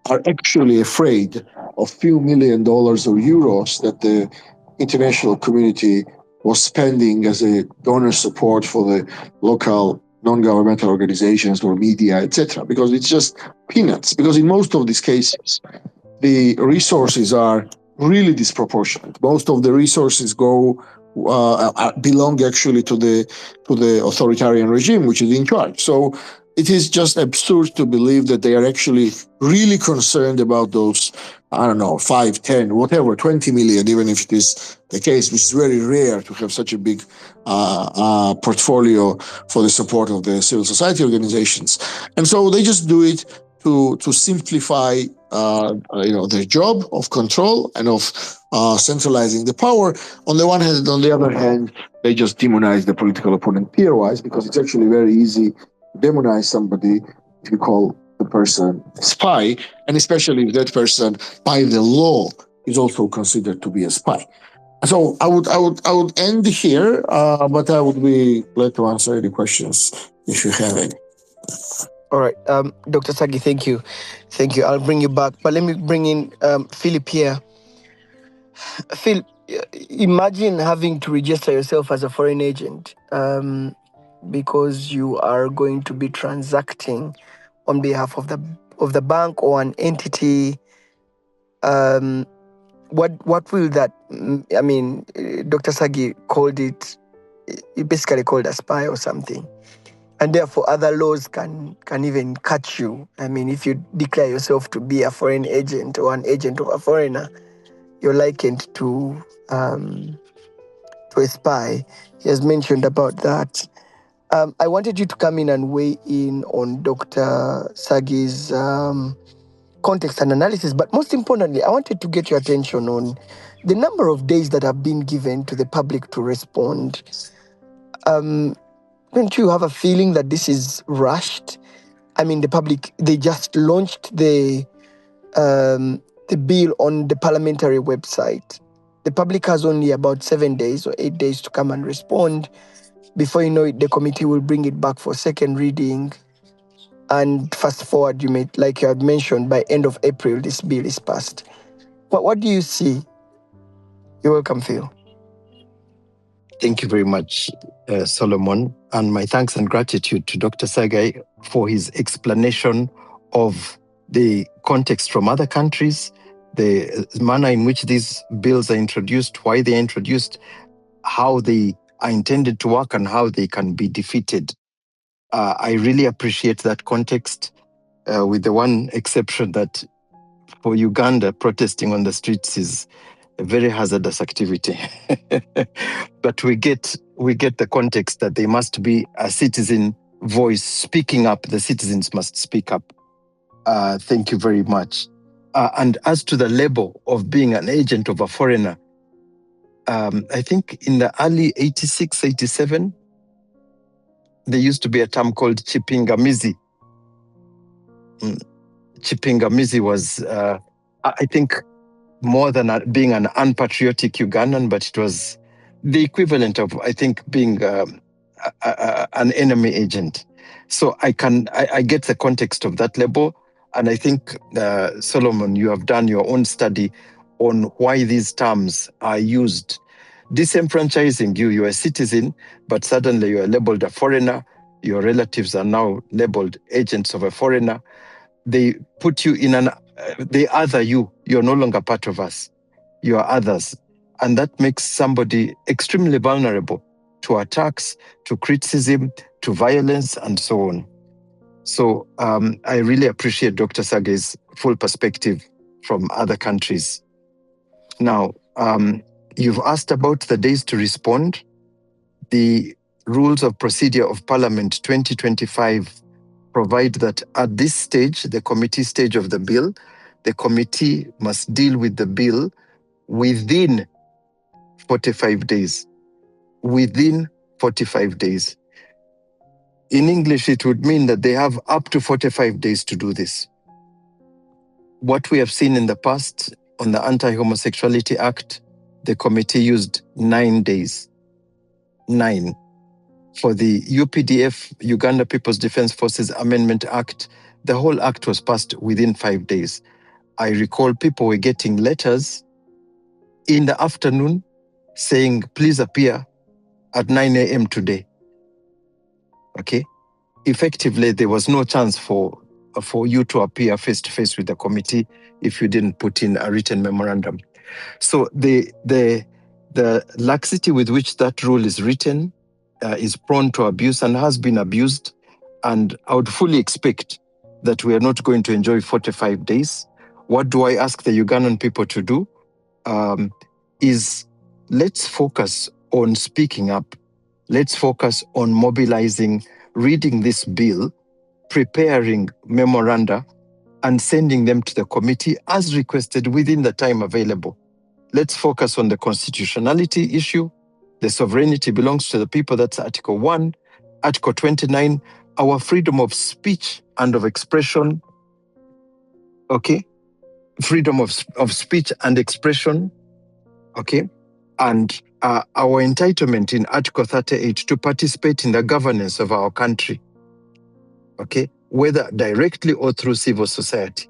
are actually afraid of few $1 million or euros that the international community was spending as a donor support for the local non-governmental organizations or media, etc. Because it's just peanuts. Because in most of these cases, the resources are really disproportionate. Most of the resources belong actually to the authoritarian regime, which is in charge. So it is just absurd to believe that they are actually really concerned about those, 5, 10, whatever, 20 million, even if it is the case, which is very rare to have such a big portfolio for the support of the civil society organizations. And so they just do it to simplify their job of control and of centralizing the power on the one hand, and on the other hand, they just demonize the political opponent peer-wise, because it's actually very easy to demonize somebody if you call the person a spy, and especially if that person, by the law, is also considered to be a spy. So I would end here, but I would be glad to answer any questions if you have any. All right, Dr. Sagi, thank you. I'll bring you back, but let me bring in Philip here. Phil, imagine having to register yourself as a foreign agent because you are going to be transacting on behalf of the bank or an entity. What will that? I mean, Dr. Sagi called it. He basically called a spy or something. And therefore, other laws can even catch you. I mean, if you declare yourself to be a foreign agent or an agent of a foreigner, you're likened to a spy. He has mentioned about that. I wanted you to come in and weigh in on Dr. Sagi's context and analysis, but most importantly, I wanted to get your attention on the number of days that have been given to the public to respond. Don't you have a feeling that this is rushed? I mean, the public, they just launched the bill on the parliamentary website. The public has only about 7 days or 8 days to come and respond. Before you know it, the committee will bring it back for second reading. And fast forward, like you had mentioned, by end of April, this bill is passed. What do you see? You're welcome, Phil. Thank you very much, Solomon. And my thanks and gratitude to Dr. Sagai for his explanation of the context from other countries, the manner in which these bills are introduced, why they are introduced, how they are intended to work, and how they can be defeated. I really appreciate that context, with the one exception that for Uganda, protesting on the streets is a very hazardous activity. But we get the context that they must be a citizen voice speaking up. The citizens must speak up. Thank you very much. And as to the label of being an agent of a foreigner, I think in the early 86, 87, there used to be a term called chipingamizi. Chipingamizi was, I think, more than being an unpatriotic Ugandan, but it was the equivalent of, I think, being an enemy agent. So I get the context of that label. And I think, Solomon, you have done your own study on why these terms are used. Disenfranchising you, you're a citizen, but suddenly you are labeled a foreigner. Your relatives are now labeled agents of a foreigner. They put you in they other you. You're no longer part of us. You are others. And that makes somebody extremely vulnerable to attacks, to criticism, to violence, and so on. So I really appreciate Dr. Sage's full perspective from other countries. Now, you've asked about the days to respond. The Rules of Procedure of Parliament 2025 provide that at this stage, the committee stage of the bill, the committee must deal with the bill within 45 days. Within 45 days. In English, it would mean that they have up to 45 days to do this. What we have seen in the past on the Anti-Homosexuality Act, the committee used 9 days. 9. For the UPDF, Uganda People's Defence Forces Amendment Act, the whole act was passed within 5 days. I recall people were getting letters in the afternoon saying, please appear at 9 a.m. today. Okay? Effectively, there was no chance for you to appear face-to-face with the committee if you didn't put in a written memorandum. So the laxity with which that rule is written is prone to abuse and has been abused. And I would fully expect that we are not going to enjoy 45 days. What do I ask the Ugandan people to do? Is let's focus on speaking up. Let's focus on mobilizing, reading this bill, preparing memoranda, and sending them to the committee as requested within the time available. Let's focus on the constitutionality issue. The sovereignty belongs to the people. That's Article 1. Article 29, our freedom of speech and of expression. Okay? Freedom of speech and expression. Okay? And our entitlement in Article 38 to participate in the governance of our country. Okay? Whether directly or through civil society.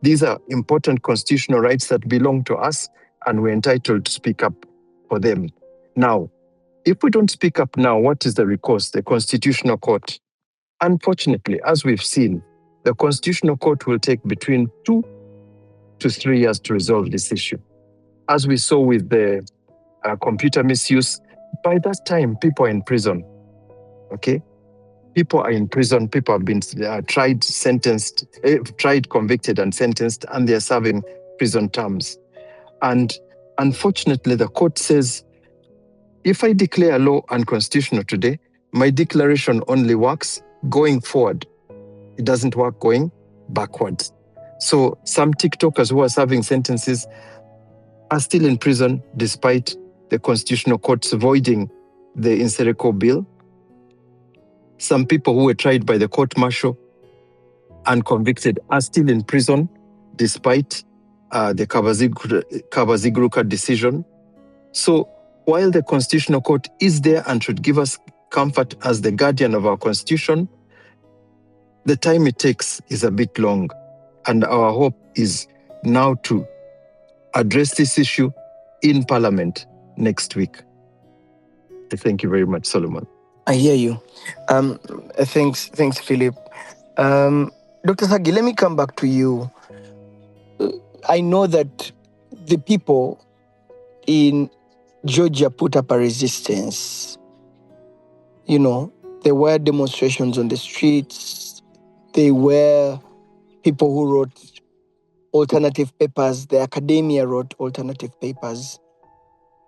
These are important constitutional rights that belong to us, and we're entitled to speak up for them. Now, if we don't speak up now, what is the recourse? The Constitutional Court. Unfortunately, as we've seen, the Constitutional Court will take between 2 to 3 years to resolve this issue. As we saw with the computer misuse, by that time, people are in prison. Okay? People are in prison. People have been tried, convicted, and sentenced, and they're serving prison terms. And unfortunately, the court says, if I declare a law unconstitutional today, my declaration only works going forward. It doesn't work going backwards. So some TikTokers who are serving sentences are still in prison despite the Constitutional Court's voiding the Insereko bill. Some people who were tried by the court-martial and convicted are still in prison despite the Kabaziguruka decision. So while the Constitutional Court is there and should give us comfort as the guardian of our Constitution, the time it takes is a bit long. And our hope is now to address this issue in Parliament next week. Thank you very much, Solomon. I hear you. Thanks, Philip. Dr. Sagi, let me come back to you. I know that the people in Georgia put up a resistance. You know, there were demonstrations on the streets. There were people who wrote alternative papers. The academia wrote alternative papers.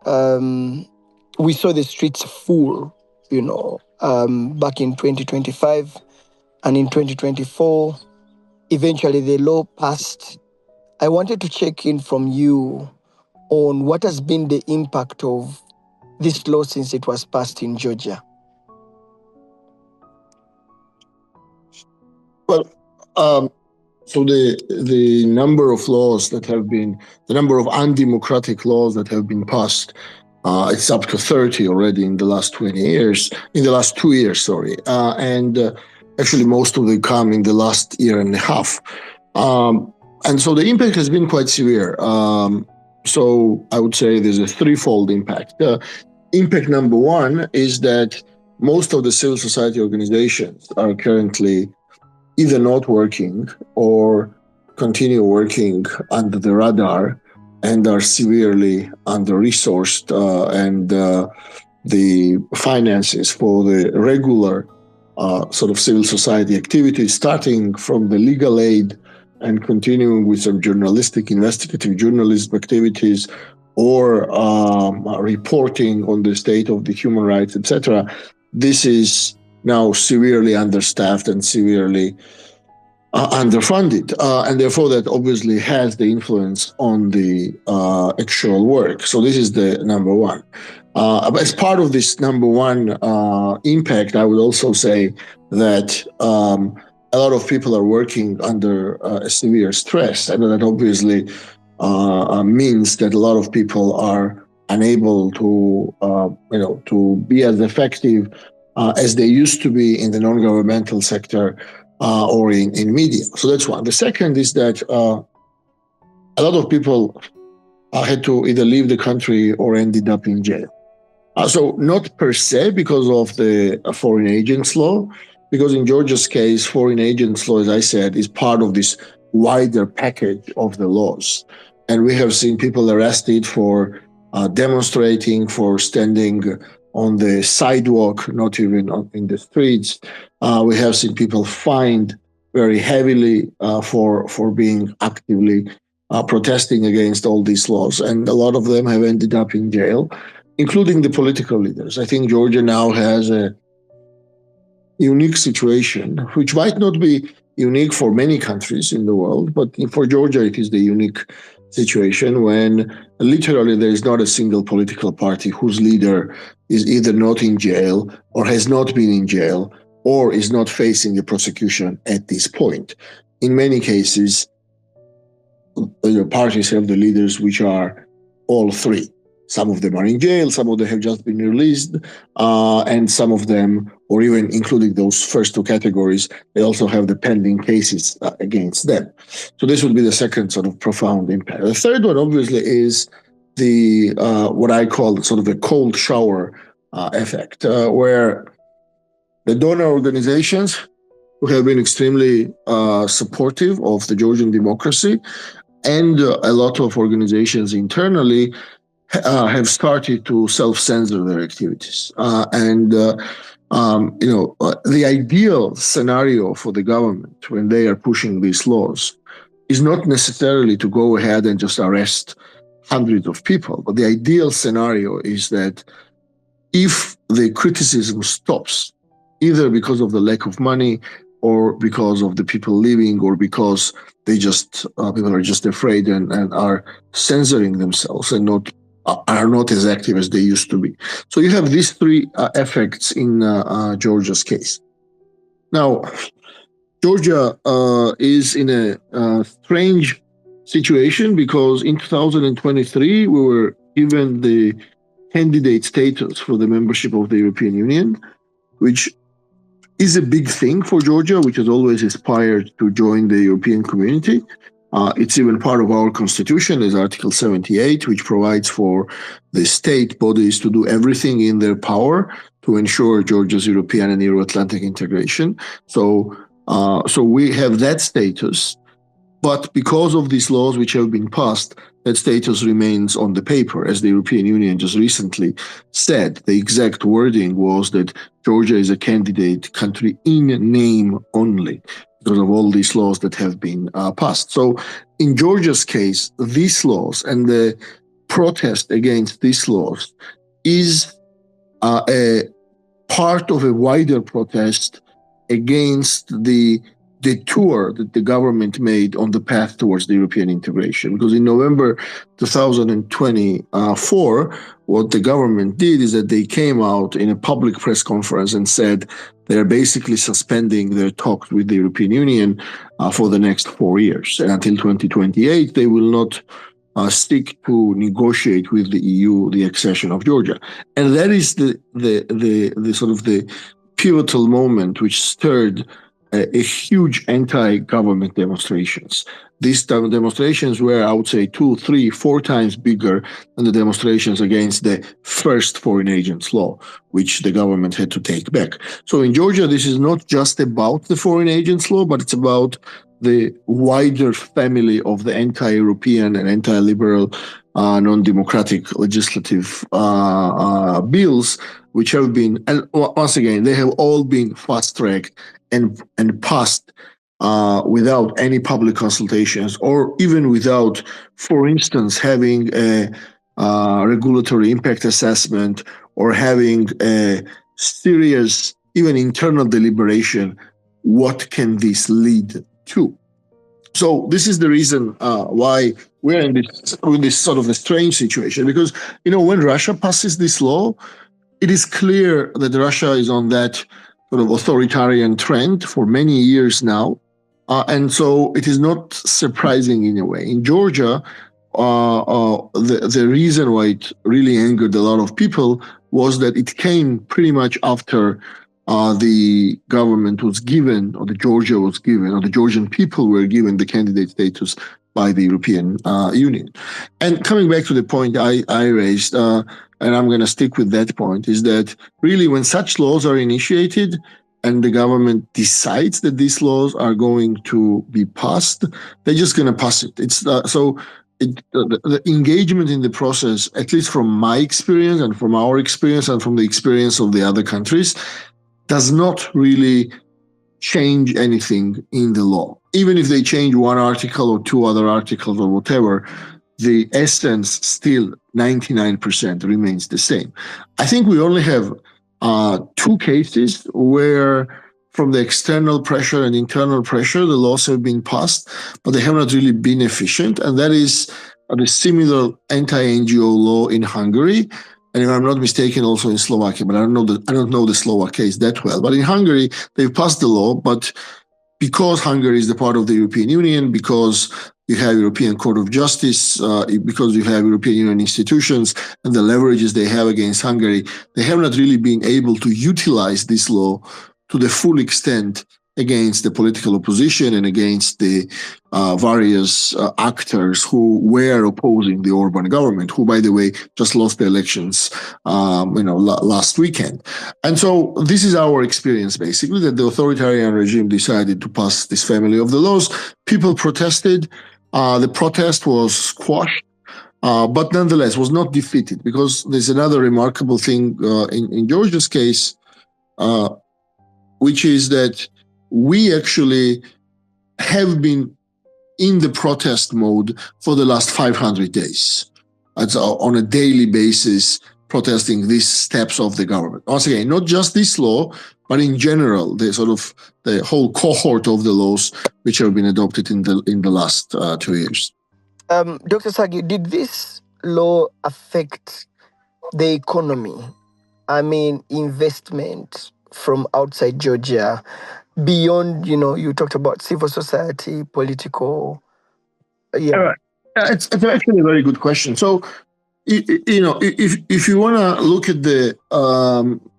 We saw the streets full, back in 2025 and in 2024. Eventually, the law passed. I wanted to check in from you on what has been the impact of this law since it was passed in Georgia. Well, so the number of laws that have been, the number of undemocratic laws that have been passed, it's up to 30 already in the last 20 years, in the last 2 years, sorry. Actually, most of them come in the last year and a half. And so the impact has been quite severe. So I would say there's a threefold impact. Impact number one is that most of the civil society organizations are currently either not working or continue working under the radar and are severely under-resourced, and the finances for the regular sort of civil society activities, starting from the legal aid and continuing with some journalistic, investigative journalism activities, or reporting on the state of the human rights, etc. This is now severely understaffed and severely underfunded, and therefore that obviously has the influence on the actual work. So this is the number one. As part of this number one impact, I would also say that a lot of people are working under severe stress, and that obviously means that a lot of people are unable to, to be as effective as they used to be in the non-governmental sector or in media. So that's one. The second is that a lot of people had to either leave the country or ended up in jail. So not per se because of the foreign agents law, because in Georgia's case, foreign agents law, as I said, is part of this wider package of the laws. And we have seen people arrested for demonstrating, for standing on the sidewalk, not even in the streets. We have seen people fined very heavily for being actively protesting against all these laws. And a lot of them have ended up in jail, including the political leaders. I think Georgia now has a unique situation, which might not be unique for many countries in the world, but for Georgia, it is the unique situation when literally there is not a single political party whose leader is either not in jail or has not been in jail or is not facing a prosecution at this point. In many cases, the parties have the leaders which are all three. Some of them are in jail, some of them have just been released, and some of them, or even including those first two categories, they also have the pending cases against them. So this would be the second sort of profound impact. The third one, obviously, is the what I call sort of a cold shower effect, where the donor organizations who have been extremely supportive of the Georgian democracy and a lot of organizations internally have started to self-censor their activities. The ideal scenario for the government when they are pushing these laws is not necessarily to go ahead and just arrest hundreds of people, but the ideal scenario is that if the criticism stops, either because of the lack of money or because of the people leaving or because they just people are just afraid and are censoring themselves and are not as active as they used to be. So you have these three effects in Georgia's case. Now, Georgia is in a strange situation because in 2023, we were given the candidate status for the membership of the European Union, which is a big thing for Georgia, which has always aspired to join the European community. It's even part of our constitution, is Article 78, which provides for the state bodies to do everything in their power to ensure Georgia's European and Euro-Atlantic integration. So we have that status, but because of these laws which have been passed, that status remains on the paper. As the European Union just recently said, the exact wording was that Georgia is a candidate country in name only, because of all these laws that have been passed. So in Georgia's case, these laws and the protest against these laws is a part of a wider protest against the detour that the government made on the path towards the European integration. Because in November 2024, what the government did is that they came out in a public press conference and said they're basically suspending their talks with the European Union for the next 4 years. And until 2028, they will not stick to negotiate with the EU the accession of Georgia. And that is the sort of the pivotal moment which stirred a huge anti-government demonstrations. These demonstrations were, I would say, 2, 3, 4 times bigger than the demonstrations against the first foreign agents law, which the government had to take back. So in Georgia, this is not just about the foreign agents law, but it's about the wider family of the anti-European and anti-liberal, non-democratic legislative bills, which have been, and once again, they have all been fast-tracked and passed without any public consultations, or even without, for instance, having a regulatory impact assessment or having a serious, even internal deliberation. What can this lead to? So this is the reason why we're in this sort of a strange situation, because, when Russia passes this law, it is clear that Russia is on that sort of authoritarian trend for many years now. And so it is not surprising in a way. In Georgia, the reason why it really angered a lot of people was that it came pretty much after the government was given, or the Georgia was given, or the Georgian people were given the candidate status by the European Union. And coming back to the point I raised, and I'm going to stick with that point, is that really when such laws are initiated and the government decides that these laws are going to be passed, they're just going to pass it. It's the engagement in the process, at least from my experience and from our experience and from the experience of the other countries, does not really change anything in the law. Even if they change one article or 2 other articles or whatever, the essence still 99% remains the same. I think we only have 2 cases where from the external pressure and internal pressure, the laws have been passed, but they have not really been efficient. And that is the similar anti-NGO law in Hungary, and if I'm not mistaken, also in Slovakia, but I don't know the Slovak case that well. But in Hungary, they've passed the law, but because Hungary is the part of the European Union, because you have European Court of Justice, because you have European Union institutions and the leverages they have against Hungary, they have not really been able to utilize this law to the full extent against the political opposition and against the various actors who were opposing the Orban government, who, by the way, just lost the elections, last weekend. And so this is our experience, basically, that the authoritarian regime decided to pass this family of the laws. People protested. The protest was squashed, but nonetheless was not defeated, because there's another remarkable thing in Georgia's case, which is that we actually have been in the protest mode for the last 500 days. It's on a daily basis protesting these steps of the government. Once again, not just this law, but in general, the whole cohort of the laws which have been adopted in the last 2 years. Dr. Sagi, did this law affect the economy? I mean, investment from outside Georgia, beyond, you talked about civil society, political. Yeah. It's actually a very good question. So, if you want to look at the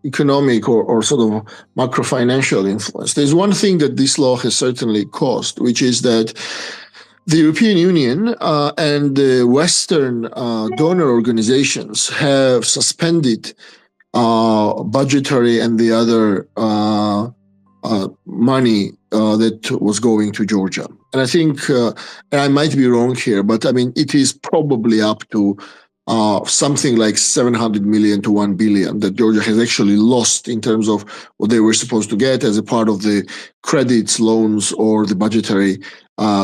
economic or sort of macro financial influence, there's one thing that this law has certainly caused, which is that the European Union and the Western donor organizations have suspended budgetary and the other money that was going to Georgia. And I think, and I might be wrong here, but I mean, it is probably up to something like 700 million to 1 billion that Georgia has actually lost in terms of what they were supposed to get as a part of the credits, loans, or the budgetary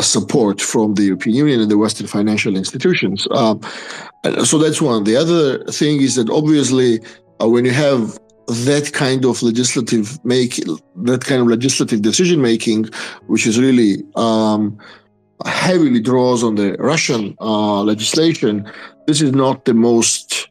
support from the European Union and the Western financial institutions. So that's one. The other thing is that obviously when you have that kind of legislative decision making, which is really heavily draws on the Russian legislation, this is not the most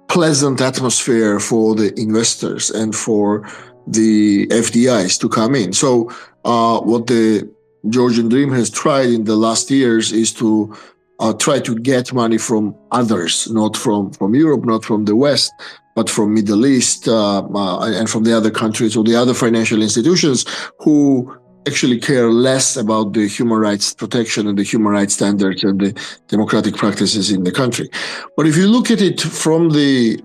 pleasant atmosphere for the investors and for the FDIs to come in. So what the Georgian Dream has tried in the last years is to try to get money from others, not from Europe, not from the West, but from Middle East and from the other countries or the other financial institutions who actually care less about the human rights protection and the human rights standards and the democratic practices in the country. But if you look at it from the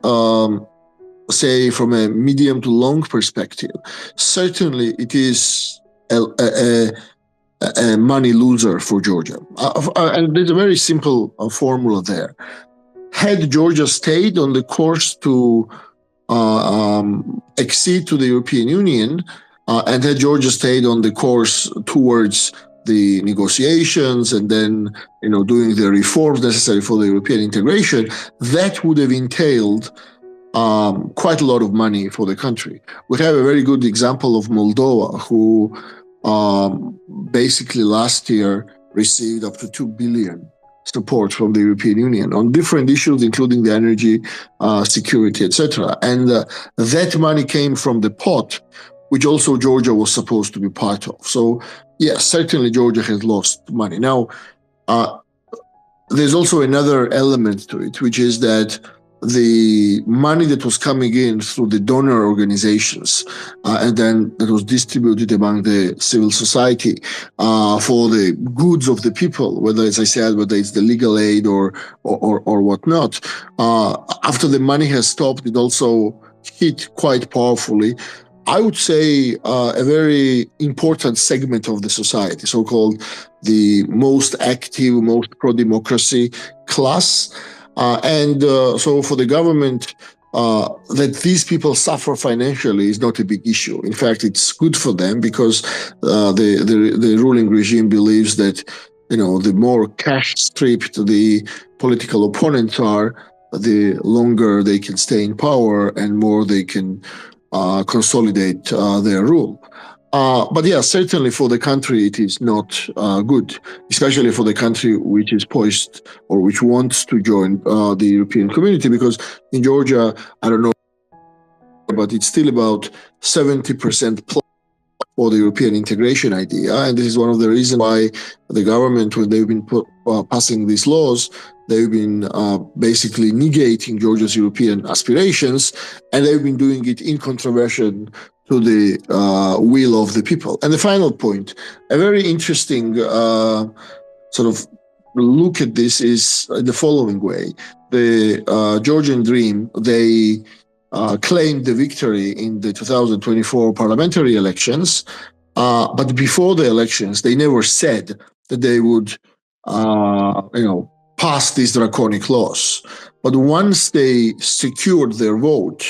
say from a medium to long perspective, certainly it is a money loser for Georgia. And there's a very simple formula there. Had Georgia stayed on the course to accede to the European Union, and had Georgia stayed on the course towards the negotiations and then, doing the reforms necessary for the European integration, that would have entailed quite a lot of money for the country. We have a very good example of Moldova, who basically last year received up to 2 billion support from the European Union on different issues, including the energy security, etc. And that money came from the pot, which also Georgia was supposed to be part of. So, yes, certainly Georgia has lost money. Now, there's also another element to it, which is that the money that was coming in through the donor organizations and then that was distributed among the civil society for the goods of the people, whether, as I said, whether it's the legal aid or whatnot, after the money has stopped, it also hit quite powerfully, I would say, a very important segment of the society, so-called the most active, most pro-democracy class. So for the government, that these people suffer financially is not a big issue. In fact, it's good for them because the ruling regime believes that, the more cash-stripped the political opponents are, the longer they can stay in power and more they can consolidate their rule. But yeah, certainly for the country, it is not good, especially for the country which is poised or which wants to join the European community, because in Georgia, I don't know, but it's still about 70% plus for the European integration idea. And this is one of the reasons why the government, when they've been passing these laws, they've been basically negating Georgia's European aspirations, and they've been doing it in contravention to the will of the people. And the final point, a very interesting sort of look at this is the following way. The Georgian Dream, they claimed the victory in the 2024 parliamentary elections, but before the elections, they never said that they would, pass these draconic laws. But once they secured their vote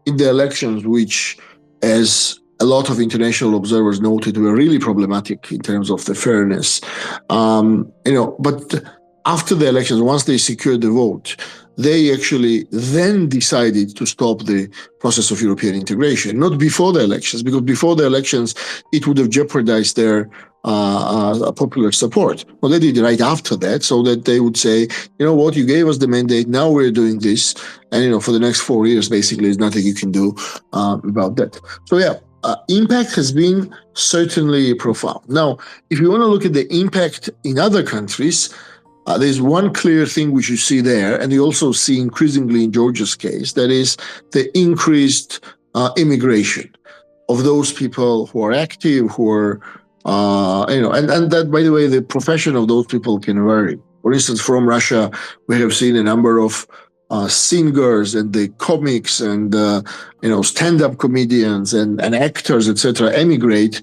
in the elections, which, as a lot of international observers noted, were really problematic in terms of the fairness, but after the elections, once they secured the vote, they actually then decided to stop the process of European integration, not before the elections, because before the elections, it would have jeopardized their popular support. Well, they did right after that, so that they would say, what, you gave us the mandate, now we're doing this, and, for the next 4 years, basically, there's nothing you can do about that. So, yeah, impact has been certainly profound. Now, if you want to look at the impact in other countries, there's one clear thing which you see there, and you also see increasingly in Georgia's case, that is the increased immigration of those people who are active, who are, and that, by the way, the profession of those people can vary. For instance, from Russia, we have seen a number of singers and the comics and, stand-up comedians and actors, etc., emigrate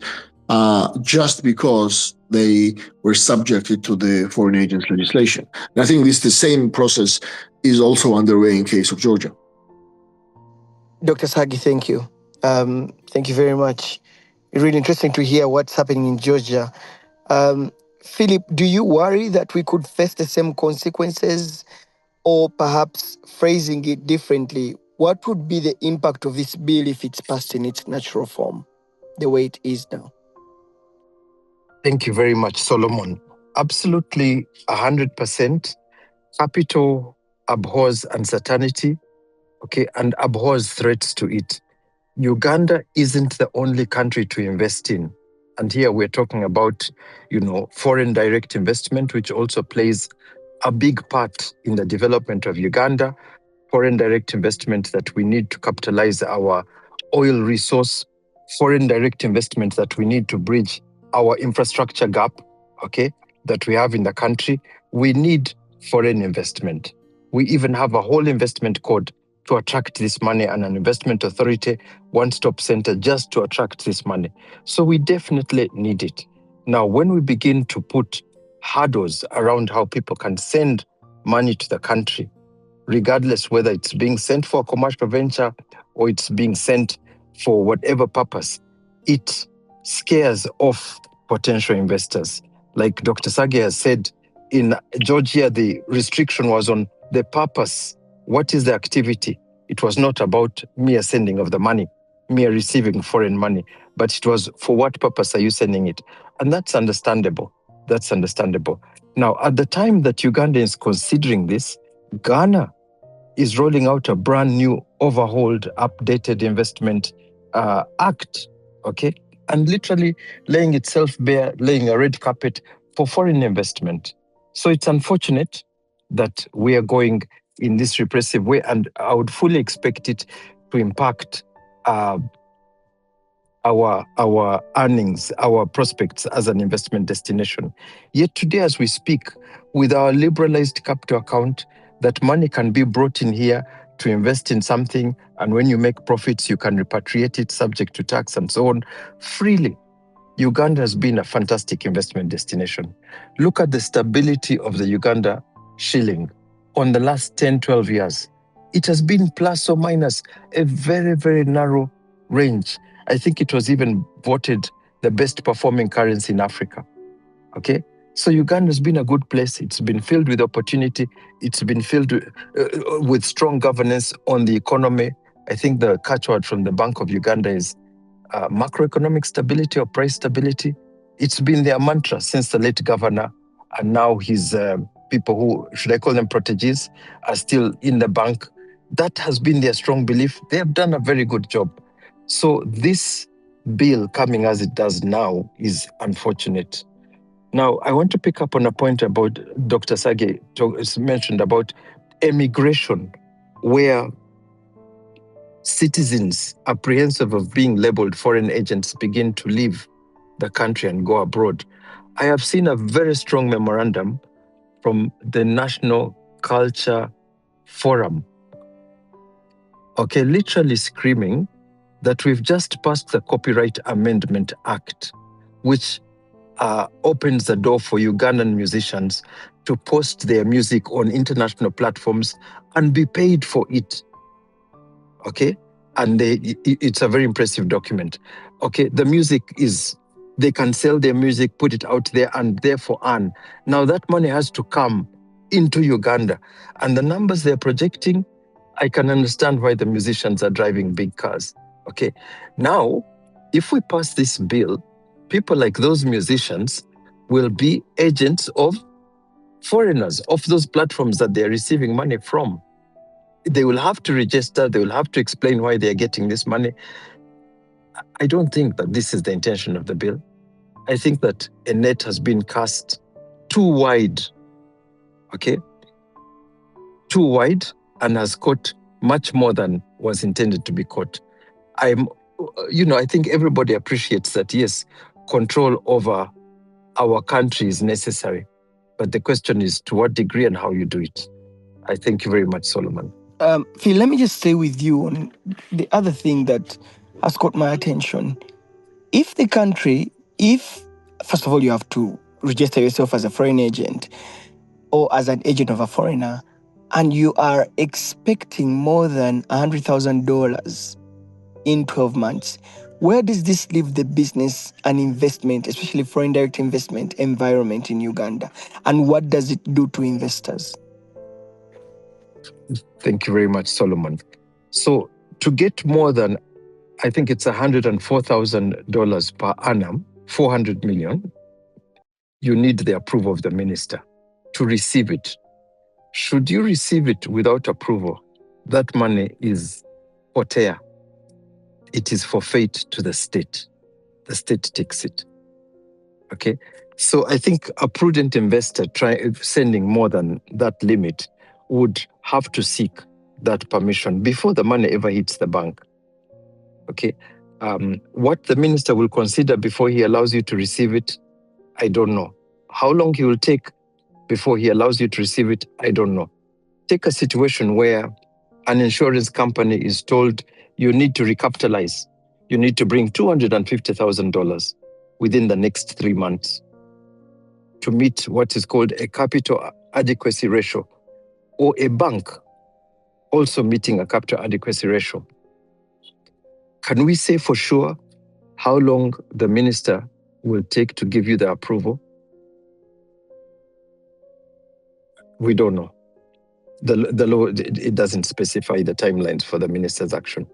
just because they were subjected to the foreign agents legislation. And I think the same process is also underway in case of Georgia. Dr. Sagi, thank you. Thank you very much. Really interesting to hear what's happening in Georgia. Philip, do you worry that we could face the same consequences, or perhaps phrasing it differently? What would be the impact of this bill if it's passed in its natural form, the way it is now? Thank you very much, Solomon. Absolutely 100%. Capital abhors uncertainty, okay, and abhors threats to it. Uganda isn't the only country to invest in. And here we're talking about, foreign direct investment, which also plays a big part in the development of Uganda. Foreign direct investment that we need to capitalize our oil resource, foreign direct investment that we need to bridge our infrastructure gap, okay, that we have in the country. We need foreign investment. We even have a whole investment code to attract this money and an investment authority, one-stop center just to attract this money. So we definitely need it. Now, when we begin to put hurdles around how people can send money to the country, regardless whether it's being sent for a commercial venture or it's being sent for whatever purpose, it scares off potential investors. Like Dr. Sage has said, in Georgia, the restriction was on the purpose. What is the activity? It was not about mere sending of the money, mere receiving foreign money, but it was for what purpose are you sending it? And that's understandable. That's understandable. Now, at the time that Uganda is considering this, Ghana is rolling out a brand new, overhauled, updated investment act, okay? And literally laying itself bare, laying a red carpet for foreign investment. So it's unfortunate that we are going in this repressive way, and I would fully expect it to impact our earnings, our prospects as an investment destination. Yet today, as we speak, with our liberalized capital account, that money can be brought in here to invest in something, and when you make profits, you can repatriate it subject to tax and so on freely. Uganda has been a fantastic investment destination. Look at the stability of the Uganda shilling on the last 10, 12 years. It has been plus or minus a very, very narrow range. I think it was even voted the best performing currency in Africa. Okay? So Uganda has been a good place. It's been filled with opportunity. It's been filled with strong governance on the economy. I think the catchword from the Bank of Uganda is macroeconomic stability or price stability. It's been their mantra since the late governor, and now his people who, should I call them proteges, are still in the bank. That has been their strong belief. They have done a very good job. So this bill coming as it does now is unfortunate. Now, I want to pick up on a point about Dr. Sage mentioned about emigration, where citizens apprehensive of being labeled foreign agents begin to leave the country and go abroad. I have seen a very strong memorandum from the National Culture Forum, okay, literally screaming that we've just passed the Copyright Amendment Act, which opens the door for Ugandan musicians to post their music on international platforms and be paid for it. Okay? And it's a very impressive document. Okay, the music is, they can sell their music, put it out there, and therefore earn. Now that money has to come into Uganda. And the numbers they're projecting, I can understand why the musicians are driving big cars. Okay, now, if we pass this bill, people like those musicians will be agents of foreigners, of those platforms that they're receiving money from. They will have to register, they will have to explain why they're getting this money. I don't think that this is the intention of the bill. I think that a net has been cast too wide, okay? Too wide, and has caught much more than was intended to be caught. I think everybody appreciates that, yes, control over our country is necessary. But the question is to what degree and how you do it. I thank you very much, Solomon. Phil, let me just stay with you on the other thing that has caught my attention. If first of all, you have to register yourself as a foreign agent or as an agent of a foreigner, and you are expecting more than $100,000 in 12 months, Where does this leave the business and investment, especially foreign direct investment environment in Uganda? And what does it do to investors? Thank you very much, Solomon. So to get more than, I think it's $104,000 per annum, 400 million, you need the approval of the minister to receive it. Should you receive it without approval, that money is forfeit. It is forfeit to the state. The state takes it. Okay? So I think a prudent investor sending more than that limit would have to seek that permission before the money ever hits the bank. Okay? What the minister will consider before he allows you to receive it, I don't know. How long he will take before he allows you to receive it, I don't know. Take a situation where an insurance company is told you need to recapitalize. You need to bring $250,000 within the next 3 months to meet what is called a capital adequacy ratio, or a bank also meeting a capital adequacy ratio. Can we say for sure how long the minister will take to give you the approval? We don't know. The law, it doesn't specify the timelines for the minister's action.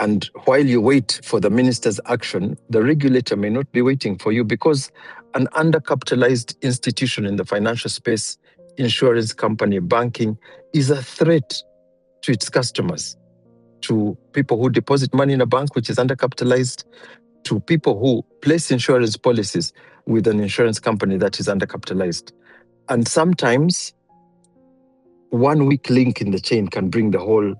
And while you wait for the minister's action, the regulator may not be waiting for you, because an undercapitalized institution in the financial space, insurance company, banking, is a threat to its customers, to people who deposit money in a bank which is undercapitalized, to people who place insurance policies with an insurance company that is undercapitalized. And sometimes one weak link in the chain can bring break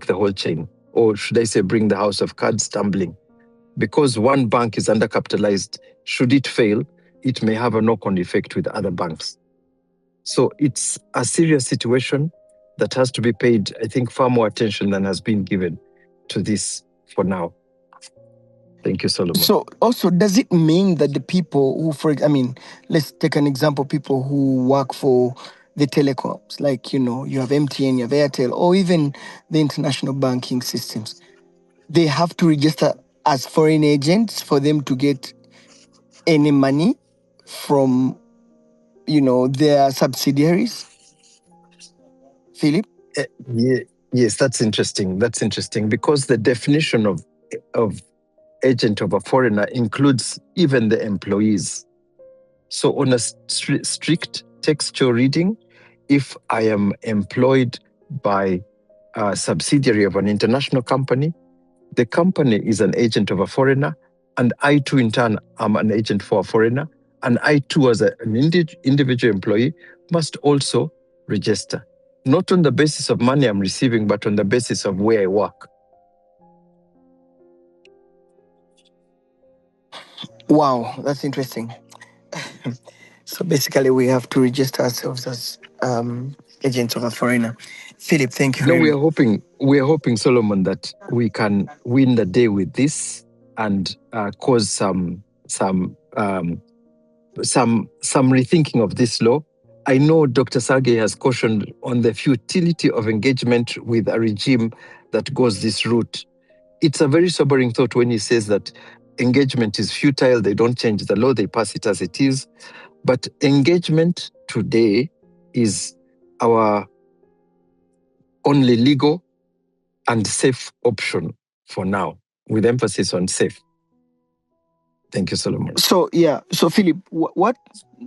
the whole chain. Or should I say, bring the house of cards tumbling. Because one bank is undercapitalized, should it fail, it may have a knock-on effect with other banks. So it's a serious situation that has to be paid, I think, far more attention than has been given to this for now. Thank you, Solomon. So also, does it mean that the people who, let's take an example, people who work for the telecoms, like, you have MTN, you have Airtel, or even the international banking systems, they have to register as foreign agents for them to get any money from, their subsidiaries? Philip? Yes, that's interesting. That's interesting, because the definition of agent of a foreigner includes even the employees. So on a strict textual reading, if I am employed by a subsidiary of an international company, the company is an agent of a foreigner, and I too in turn am an agent for a foreigner, and I too as an individual employee must also register, not on the basis of money I'm receiving, but on the basis of where I work. Wow, that's interesting. So basically, we have to register ourselves as agents of a foreigner. Philip, thank you. No, we are hoping, Solomon, that we can win the day with this and cause some rethinking of this law. I know Dr. Sergey has cautioned on the futility of engagement with a regime that goes this route. It's a very sobering thought when he says that engagement is futile, they don't change the law, they pass it as it is. But engagement today is our only legal and safe option for now, with emphasis on safe. Thank you, Solomon. So Philip, what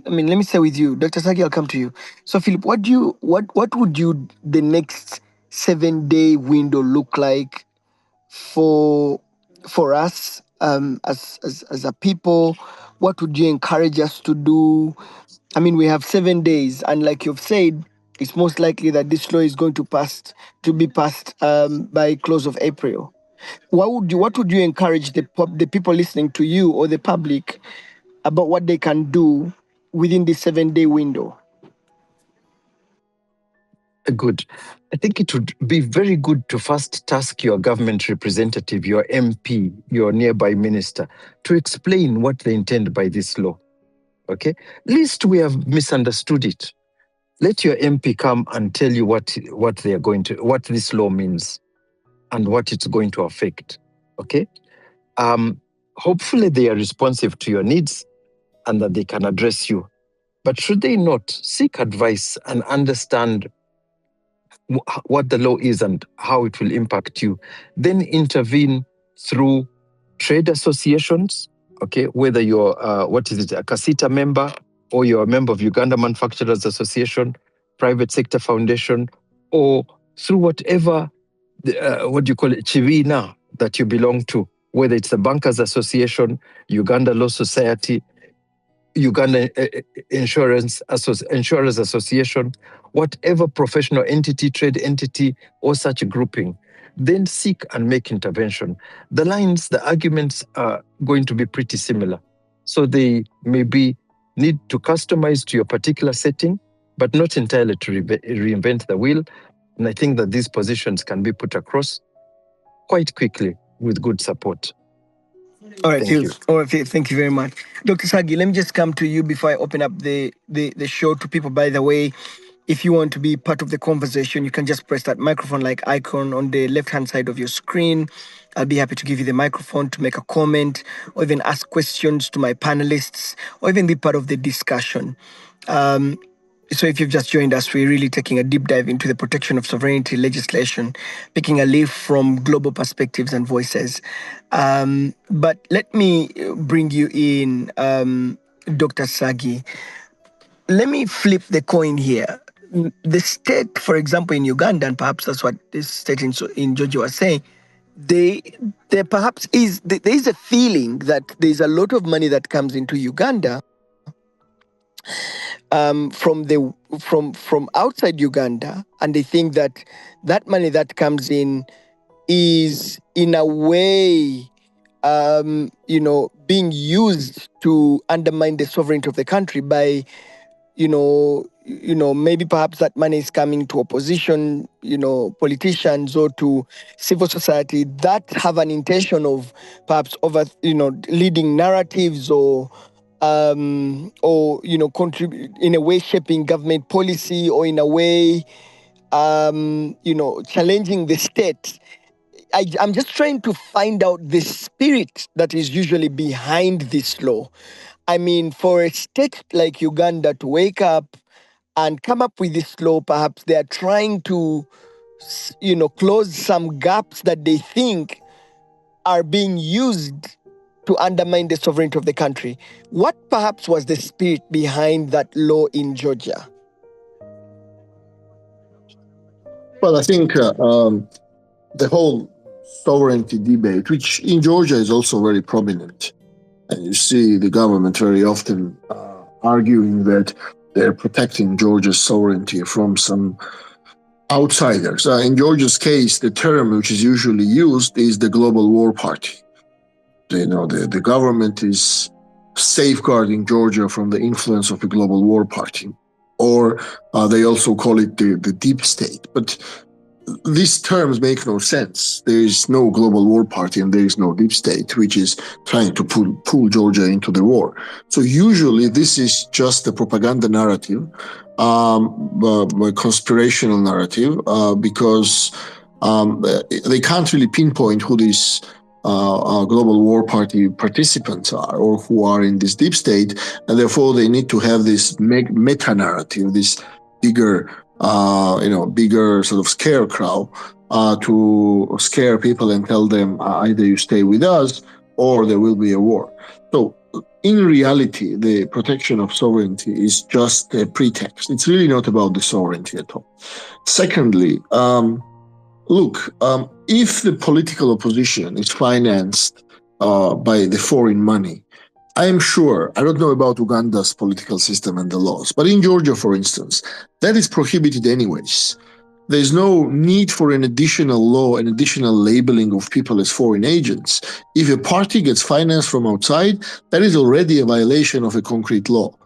let me say with you, Dr. Sagi, I'll come to you. So Philip, what would the next 7-day window look like for us as a people? What would you encourage us to do? We have 7 days, and like you've said, it's most likely that this law is going to be passed by close of April. What would you encourage the people listening to you or the public about what they can do within the 7-day window? Good. I think it would be very good to first task your government representative, your MP, your nearby minister, to explain what they intend by this law. Okay? Least we have misunderstood it. Let your MP come and tell you what they are going to, what this law means. and what it's going to affect. Okay? Hopefully they are responsive to your needs and that they can address you. But should they not, seek advice and understand what the law is and how it will impact you. Then intervene through trade associations, okay, whether you're, a CASITA member, or you're a member of Uganda Manufacturers Association, private sector foundation, or through whatever, Chivina that you belong to, whether it's the Bankers Association, Uganda Law Society, Uganda Insurers Association, whatever professional entity, trade entity, or such grouping, then seek and make intervention. The arguments are going to be pretty similar. So they may be need to customize to your particular setting, but not entirely to reinvent the wheel. And I think that these positions can be put across quite quickly with good support. All right, Phil. All right, Phil. Thank you very much. Dr. Sagi, let me just come to you before I open up the show to people. By the way, if you want to be part of the conversation, you can just press that microphone-like icon on the left-hand side of your screen. I'll be happy to give you the microphone to make a comment or even ask questions to my panelists or even be part of the discussion. So if you've just joined us, we're really taking a deep dive into the protection of sovereignty legislation, picking a leaf from global perspectives and voices. But let me bring you in, Dr. Sagi. Let me flip the coin here. The state, for example, in Uganda, and perhaps that's what this state in Georgia was saying, there is a feeling that there's a lot of money that comes into Uganda from outside Uganda, and they think that that money that comes in is in a way being used to undermine the sovereignty of the country by maybe perhaps that money is coming to opposition, politicians or to civil society that have an intention of perhaps leading narratives or contribute in a way, shaping government policy, or in a way, challenging the state. I'm just trying to find out the spirit that is usually behind this law. I mean, for a state like Uganda to wake up and come up with this law, perhaps they are trying to, close some gaps that they think are being used to undermine the sovereignty of the country. What perhaps was the spirit behind that law in Georgia? Well, I think the whole sovereignty debate, which in Georgia is also very prominent, and you see the government very often arguing that they're protecting Georgia's sovereignty from some outsiders. In Georgia's case, the term which is usually used is the global war party. The government is safeguarding Georgia from the influence of the global war party, or they also call it the deep state. But these terms make no sense. There is no global war party and there is no deep state, which is trying to pull Georgia into the war. So usually this is just a propaganda narrative, a conspirational narrative, because they can't really pinpoint who these global war party participants are or who are in this deep state, and therefore they need to have this meta narrative, this bigger sort of scarecrow to scare people and tell them either you stay with us or there will be a war. So in reality, the protection of sovereignty is just a pretext. It's really not about the sovereignty at all. Secondly, if the political opposition is financed by the foreign money, I am sure, I don't know about Uganda's political system and the laws, but in Georgia, for instance, that is prohibited anyways. There's no need for an additional law, an additional labeling of people as foreign agents. If a party gets financed from outside, that is already a violation of a concrete law.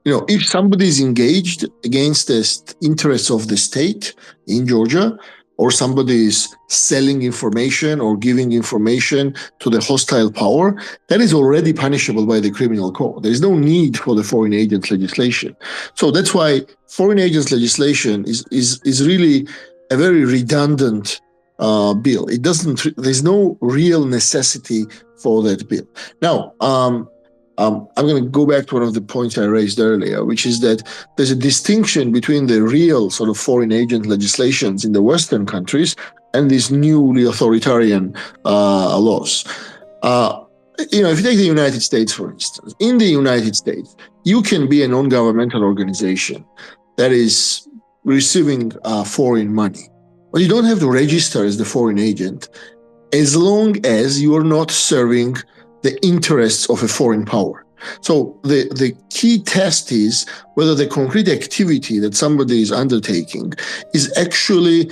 If somebody is engaged against the interests of the state in Georgia, or somebody is selling information or giving information to the hostile power, that is already punishable by the criminal code. There is no need for the foreign agent legislation. So that's why foreign agents legislation is really a very redundant bill. It doesn't. There's no real necessity for that bill. Now, I'm going to go back to one of the points I raised earlier, which is that there's a distinction between the real sort of foreign agent legislations in the Western countries and these newly authoritarian laws. If you take the United States, for instance, in the United States, you can be a non-governmental organization that is receiving foreign money, but you don't have to register as the foreign agent as long as you are not serving the interests of a foreign power. So the key test is whether the concrete activity that somebody is undertaking is actually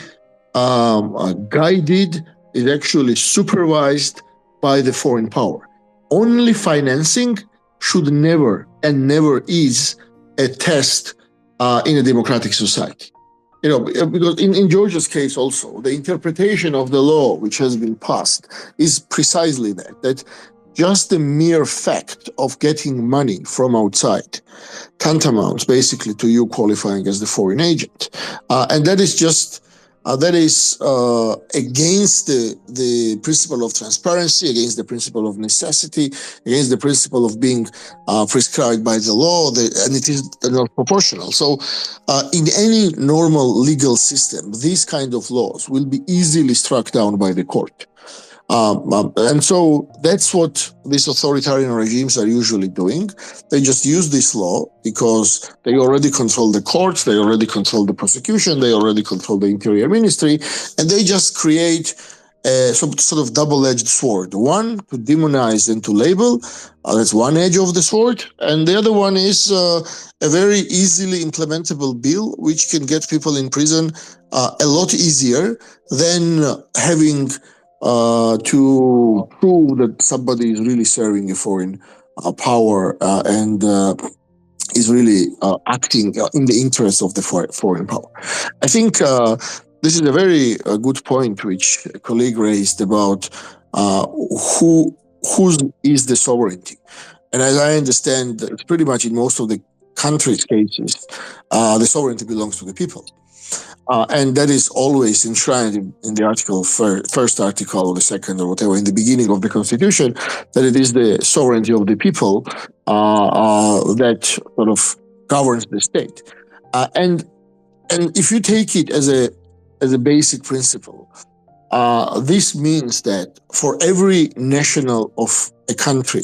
guided, is actually supervised by the foreign power. Only financing should never and never is a test in a democratic society. Because in Georgia's case also, the interpretation of the law which has been passed is precisely that just the mere fact of getting money from outside tantamounts basically to you qualifying as the foreign agent. And that is just against the principle of transparency, against the principle of necessity, against the principle of being prescribed by the law, and it is not proportional. So in any normal legal system, these kind of laws will be easily struck down by the court. And so that's what these authoritarian regimes are usually doing. They just use this law because they already control the courts, they already control the prosecution, they already control the interior ministry, and they just create some sort of double-edged sword. One, to demonize and to label, that's one edge of the sword, and the other one is a very easily implementable bill which can get people in prison a lot easier than having to prove that somebody is really serving a foreign power and is really acting in the interest of the foreign power. I think this is a very good point which a colleague raised about whose is the sovereignty. And as I understand, it's pretty much in most of the countries' cases, the sovereignty belongs to the people. And that is always enshrined in the article, first article or the second or whatever, in the beginning of the Constitution, that it is the sovereignty of the people that sort of governs the state. And if you take it as a basic principle, this means that for every national of a country,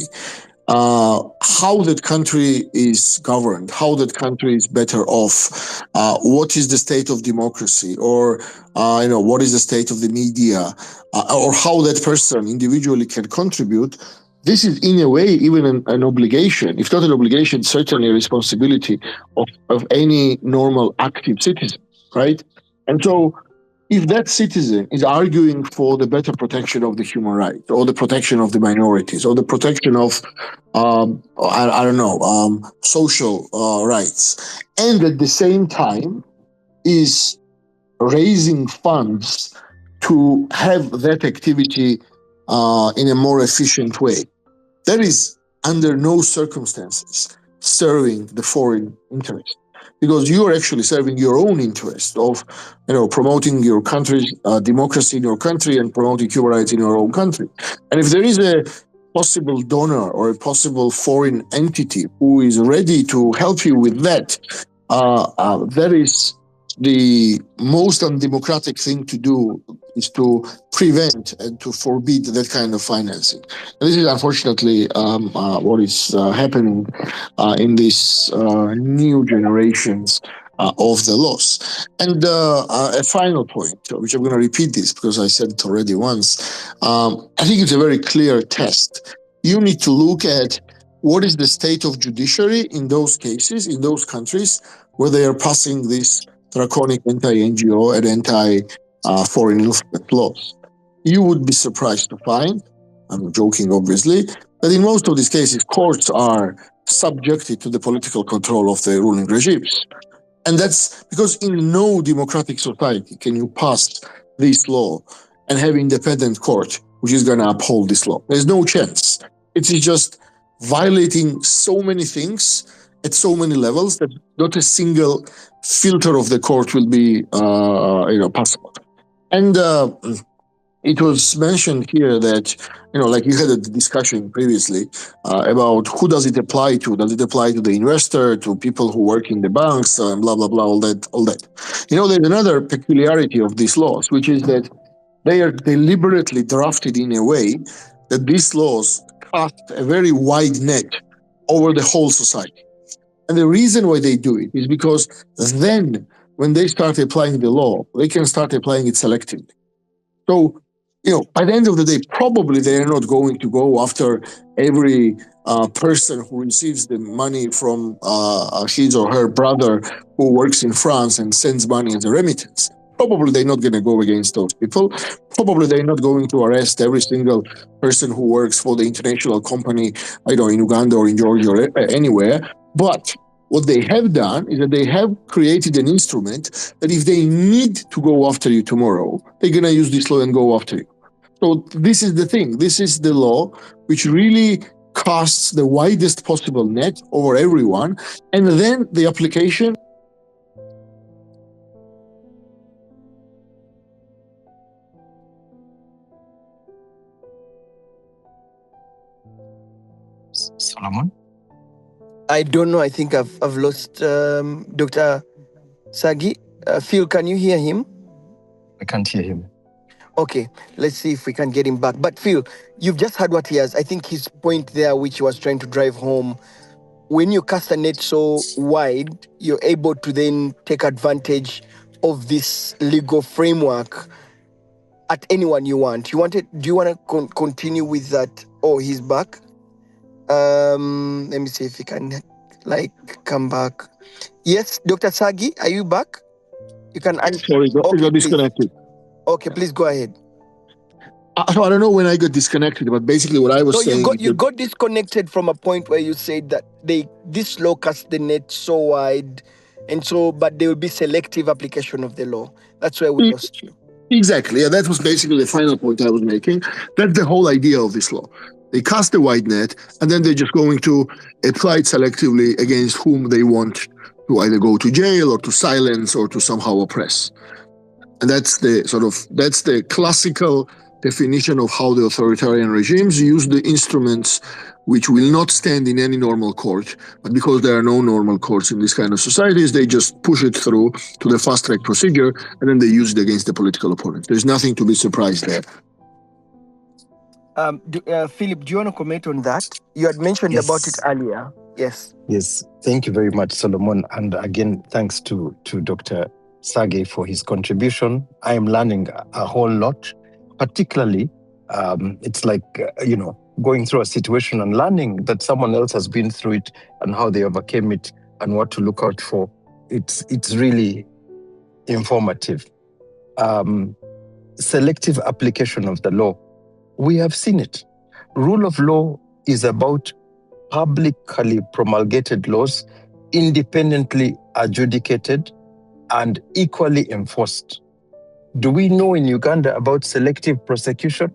how that country is governed, how that country is better off, what is the state of democracy, or what is the state of the media, or how that person individually can contribute. This is in a way even an obligation, if not an obligation, certainly a responsibility of any normal active citizen, right? And so if that citizen is arguing for the better protection of the human rights, or the protection of the minorities, or the protection of, social rights, and at the same time is raising funds to have that activity in a more efficient way, that is under no circumstances serving the foreign interest. Because you are actually serving your own interest of, promoting your country's democracy in your country and promoting human rights in your own country. And if there is a possible donor or a possible foreign entity who is ready to help you with that, that is the most undemocratic thing to do, is to prevent and to forbid that kind of financing. And this is unfortunately what is happening in these new generations of the laws. And a final point, which I'm going to repeat this because I said it already once, I think it's a very clear test. You need to look at what is the state of judiciary in those cases, in those countries where they are passing these draconic anti-NGO and anti-foreign influence laws. You would be surprised to find, I'm joking obviously, that in most of these cases, courts are subjected to the political control of the ruling regimes. And that's because in no democratic society can you pass this law and have independent court which is going to uphold this law. There's no chance. It is just violating so many things at so many levels that not a single filter of the court will be possible. And it was mentioned here that, like you had a discussion previously about who does it apply to. Does it apply to the investor, to people who work in the banks, and blah, blah, blah, all that. There's another peculiarity of these laws, which is that they are deliberately drafted in a way that these laws cast a very wide net over the whole society. And the reason why they do it is because then when they start applying the law, they can start applying it selectively. So, by the end of the day, probably they are not going to go after every person who receives the money from his or her brother who works in France and sends money as a remittance. Probably they're not going to go against those people. Probably they're not going to arrest every single person who works for the international company, in Uganda or in Georgia or anywhere. But what they have done is that they have created an instrument that if they need to go after you tomorrow, they're going to use this law and go after you. So this is the thing. This is the law which really casts the widest possible net over everyone. And then the application. Solomon? I don't know. I think I've lost Dr. Sagi. Phil, can you hear him? I can't hear him. Okay, let's see if we can get him back. But Phil, you've just heard what he has. I think his point there, which he was trying to drive home, when you cast a net so wide, you're able to then take advantage of this legal framework at anyone you want. Do you want to continue with that? Oh, he's back. Let me see if he can come back. Yes, Dr. Sagi, are you back? You can answer. Sorry, got disconnected. Okay, please go ahead. So I don't know when I got disconnected, but basically what I was saying... You got disconnected from a point where you said that this law casts the net so wide, but there will be selective application of the law. That's where we lost you. Exactly. Yeah, that was basically the final point I was making. That's the whole idea of this law. They cast a wide net, and then they're just going to apply it selectively against whom they want to either go to jail or to silence or to somehow oppress. And that's the classical definition of how the authoritarian regimes use the instruments which will not stand in any normal court. But because there are no normal courts in these kind of societies, they just push it through to the fast-track procedure, and then they use it against the political opponent. There's nothing to be surprised there. Philip, do you want to comment on that? You had mentioned about it earlier. Yes. Yes. Thank you very much, Solomon. And again, thanks to Dr. Sagi for his contribution. I am learning a whole lot. Particularly, it's like, going through a situation and learning that someone else has been through it and how they overcame it and what to look out for. It's really informative. Selective application of the law. We have seen it. Rule of law is about publicly promulgated laws, independently adjudicated, and equally enforced. Do we know in Uganda about selective prosecution?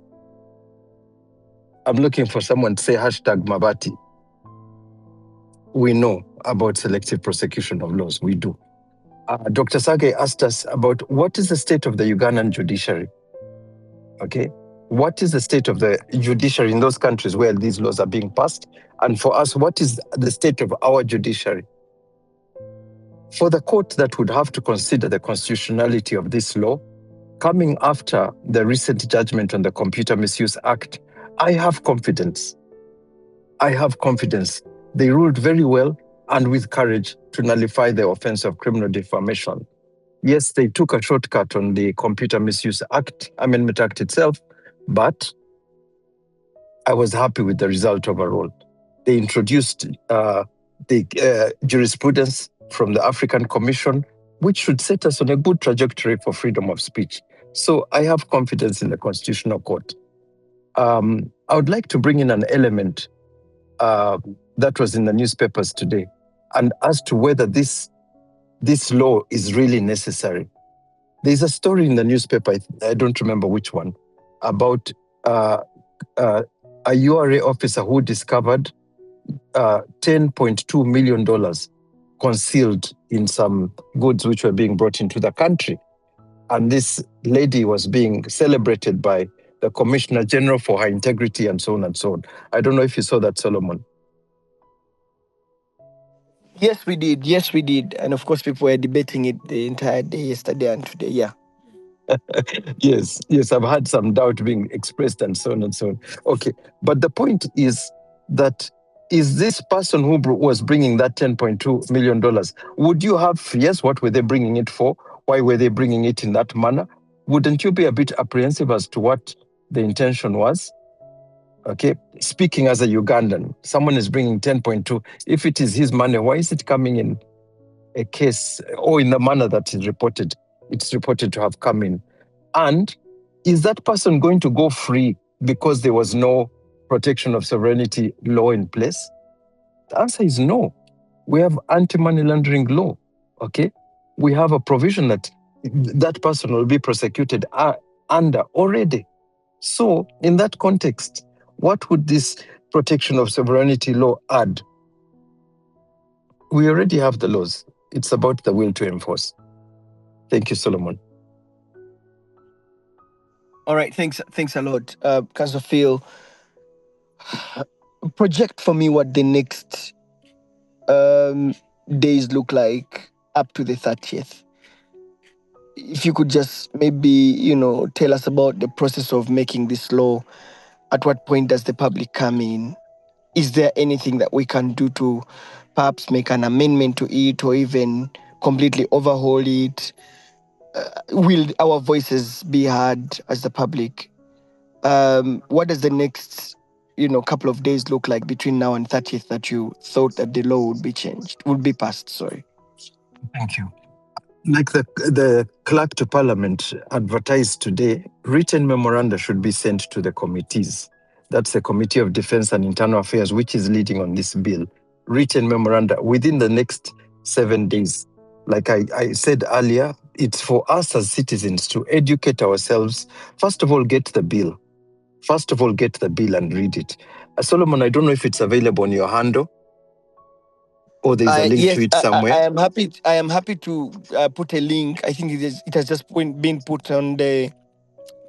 I'm looking for someone to say #Mabati. We know about selective prosecution of laws. We do. Dr. Sage asked us about what is the state of the Ugandan judiciary? Okay. What is the state of the judiciary in those countries where these laws are being passed? And for us, what is the state of our judiciary? For the court that would have to consider the constitutionality of this law, coming after the recent judgment on the Computer Misuse Act, I have confidence. They ruled very well and with courage to nullify the offense of criminal defamation. Yes, they took a shortcut on the Computer Misuse Act, Amendment Act itself, but I was happy with the result overall. They introduced the jurisprudence from the African Commission, which should set us on a good trajectory for freedom of speech. So I have confidence in the Constitutional Court. I would like to bring in an element that was in the newspapers today, and as to whether this law is really necessary. There's a story in the newspaper, I don't remember which one, about a URA officer who discovered $10.2 million concealed in some goods which were being brought into the country. And this lady was being celebrated by the Commissioner General for her integrity and so on and so on. I don't know if you saw that, Solomon. Yes, we did. Yes, we did. And of course, people were debating it the entire day yesterday and today. Yeah. Yes, I've had some doubt being expressed and so on and so on. Okay, but the point is that is this person who was bringing that $10.2 million, would you have, yes, what were they bringing it for? Why were they bringing it in that manner? Wouldn't you be a bit apprehensive as to what the intention was? Okay, speaking as a Ugandan, someone is bringing 10.2. If it is his money, why is it coming in a case or in the manner that is reported? It's reported to have come in. And is that person going to go free because there was no protection of sovereignty law in place? The answer is no. We have anti-money laundering law, okay? We have a provision that that person will be prosecuted under already. So in that context, what would this protection of sovereignty law add? We already have the laws. It's about the will to enforce. Thank you, Solomon. All right. Thanks a lot, Councillor Phil. Project for me what the next days look like up to the 30th. If you could just maybe, tell us about the process of making this law. At what point does the public come in? Is there anything that we can do to perhaps make an amendment to it or even completely overhaul it? Will our voices be heard as the public? What does the next, couple of days look like between now and 30th that you thought that the law would be passed? Sorry. Thank you. Like the clerk to parliament advertised today, written memoranda should be sent to the committees. That's the Committee of Defense and Internal Affairs, which is leading on this bill. Written memoranda within the next 7 days. Like I said earlier, it's for us as citizens to educate ourselves. First of all, get the bill. First of all, get the bill and read it. Solomon, I don't know if it's available on your handle or there's a link to it somewhere. I am happy to put a link. I think it has just been put on the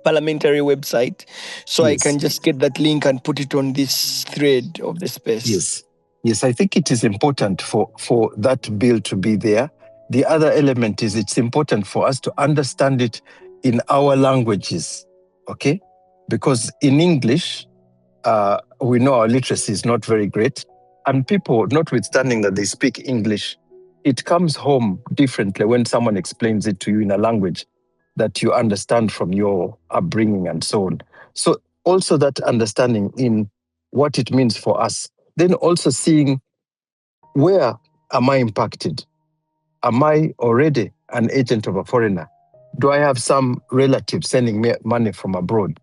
parliamentary website, so yes. I can just get that link and put it on this thread of the space. Yes, I think it is important for that bill to be there. The other element is it's important for us to understand it in our languages, okay? Because in English, we know our literacy is not very great. And people, notwithstanding that they speak English, it comes home differently when someone explains it to you in a language that you understand from your upbringing and so on. So also that understanding in what it means for us. Then also seeing, where am I impacted? Am I already an agent of a foreigner? Do I have some relative sending me money from abroad?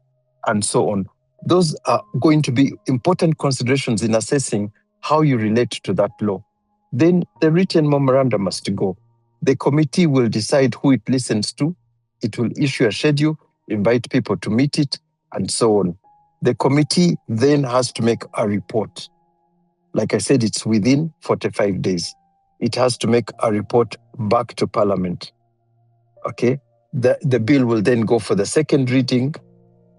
And so on. Those are going to be important considerations in assessing how you relate to that law. Then the written memorandum must go. The committee will decide who it listens to. It will issue a schedule, invite people to meet it, and so on. The committee then has to make a report. Like I said, it's within 45 days. It has to make a report back to Parliament. Okay? The bill will then go for the second reading,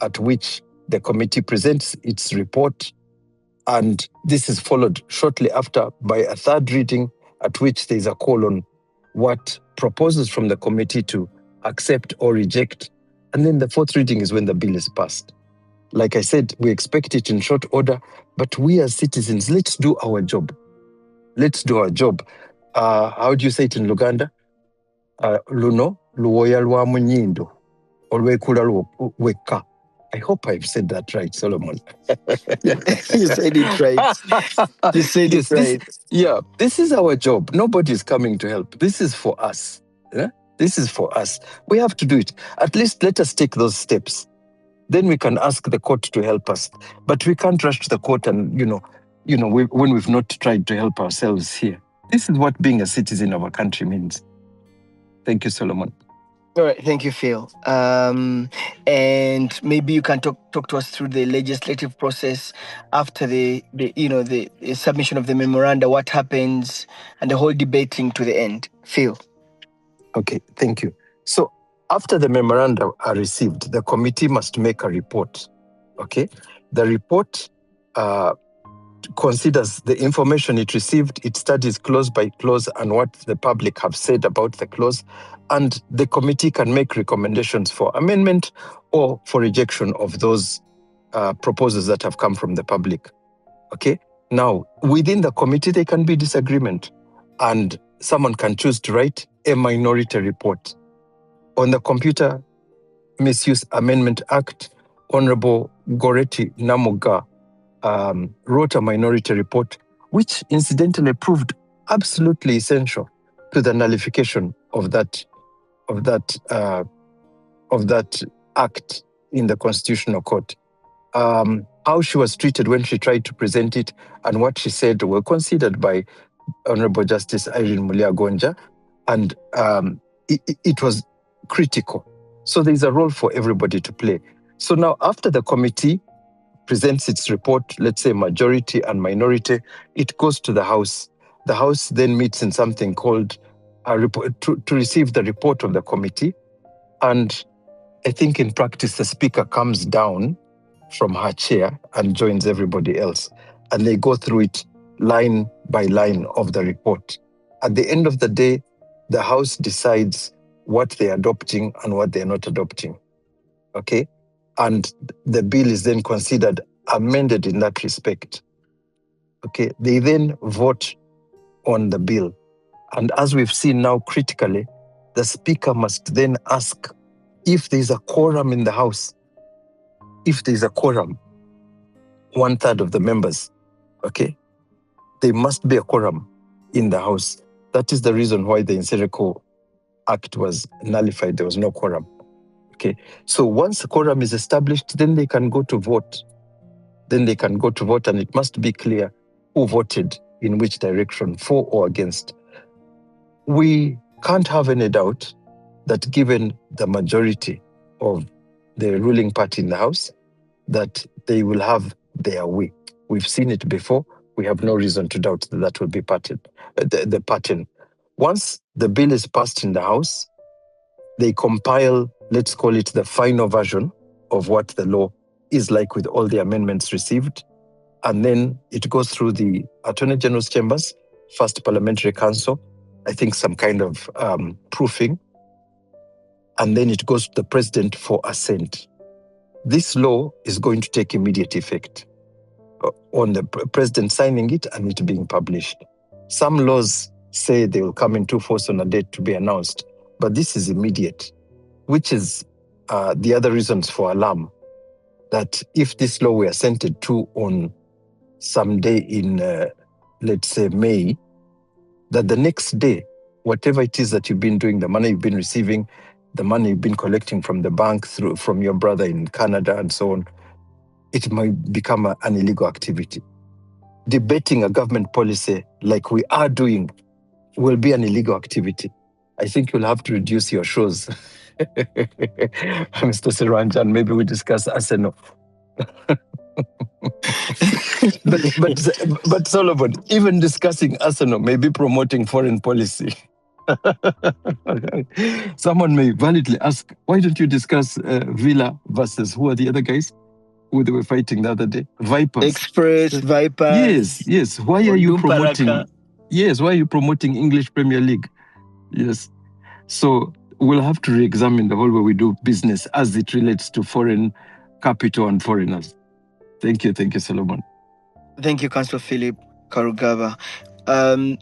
at which the committee presents its report, and this is followed shortly after by a third reading, at which there is a call on what proposals from the committee to accept or reject. And then the fourth reading is when the bill is passed. Like I said, we expect it in short order, but we as citizens, let's do our job. Let's do our job. How do you say it in Luganda? Luno, luoya lwa munyindo, olwekula weka. I hope I've said that right, Solomon. You said it right. You said it right. This is our job. Nobody's coming to help. This is for us. Yeah? This is for us. We have to do it. At least let us take those steps. Then we can ask the court to help us. But we can't rush to the court and, when we've not tried to help ourselves here. This is what being a citizen of a country means. Thank you, Solomon. All right, thank you, Phil. And maybe you can talk to us through the legislative process after the submission of the memoranda, what happens, and the whole debating to the end. Phil. Okay, thank you. So After the memoranda are received, the committee must make a report. Okay, the report considers the information it received, it studies clause by clause and what the public have said about the clause, and the committee can make recommendations for amendment or for rejection of those proposals that have come from the public. Okay, now within the committee there can be disagreement, and someone can choose to write a minority report. On the Computer Misuse Amendment Act, Honorable Goretti Namuga wrote a minority report, which incidentally proved absolutely essential to the nullification of that act in the Constitutional Court. How she was treated when she tried to present it and what she said were considered by Honorable Justice Irene Mulia-Gonja, and it was critical. So there's a role for everybody to play. So now, after the committee presents its report, let's say majority and minority, it goes to the House. The House then meets in something called a report to receive the report of the committee. And I think in practice, the Speaker comes down from her chair and joins everybody else. And they go through it line by line of the report. At the end of the day, the House decides what they're adopting and what they're not adopting. Okay? And the bill is then considered amended in that respect. Okay? They then vote on the bill. And as we've seen now critically, the Speaker must then ask if there's a quorum in the House. If there's a quorum, 1/3 of the members, okay, there must be a quorum in the House. That is the reason why the Insereko Act was nullified. There was no quorum. Okay, so once a quorum is established, then they can go to vote. And it must be clear who voted in which direction, for or against. We can't have any doubt that given the majority of the ruling party in the House, that they will have their way. We've seen it before. We have no reason to doubt that that will be the pattern. Once the bill is passed in the House, they compile, let's call it the final version of what the law is like with all the amendments received. And then it goes through the Attorney General's chambers, first Parliamentary Council, I think some kind of proofing, and then it goes to the President for assent. This law is going to take immediate effect on the President signing it and it being published. Some laws say they will come into force on a date to be announced, but this is immediate, which is the other reasons for alarm, that if this law were assented to on some day in, let's say, May, that the next day, whatever it is that you've been doing, the money you've been receiving, the money you've been collecting from the bank, from your brother in Canada and so on, it might become an illegal activity. Debating a government policy like we are doing will be an illegal activity. I think you'll have to reduce your shows. Mr. Siranjan, maybe we discuss Arsenal. but Solomon, even discussing Arsenal may be promoting foreign policy. Someone may validly ask, why don't you discuss Villa versus who are the other guys who they were fighting the other day? Vipers. Express, Vipers. Yes. Why are you promoting? Yes, why are you promoting English Premier League? Yes. So we'll have to re-examine the whole way we do business as it relates to foreign capital and foreigners. Thank you, Solomon. Thank you, Councillor Philip Karugaba.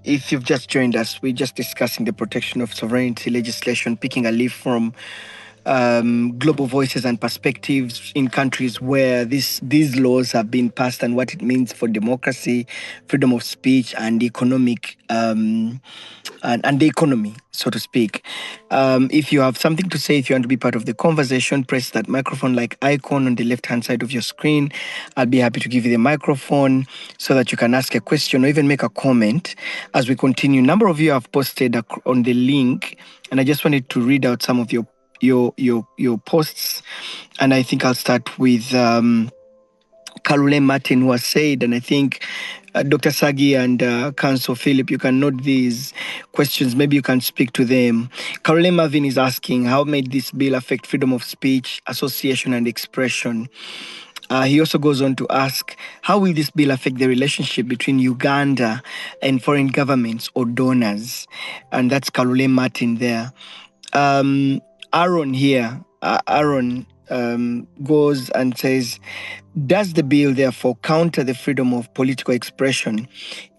If you've just joined us, we're just discussing the protection of sovereignty legislation, picking a leaf from global voices and perspectives in countries where these laws have been passed and what it means for democracy, freedom of speech, and economic and the economy, so to speak. If you have something to say, if you want to be part of the conversation, press that microphone-like icon on the left-hand side of your screen. I'll be happy to give you the microphone so that you can ask a question or even make a comment as we continue. A number of you have posted on the link, and I just wanted to read out some of your posts, and I think I'll start with Karule Martin, who has said, and I think Dr. Sagi and Council Philip, you can note these questions. questions. Maybe you can speak to them. Caroline Marvin is asking, how may this bill affect freedom of speech, association, and expression? He also goes on to ask, how will this bill affect the relationship between Uganda and foreign governments or donors? And that's Caroline Martin there. Aaron here, Aaron goes and says, does the bill therefore counter the freedom of political expression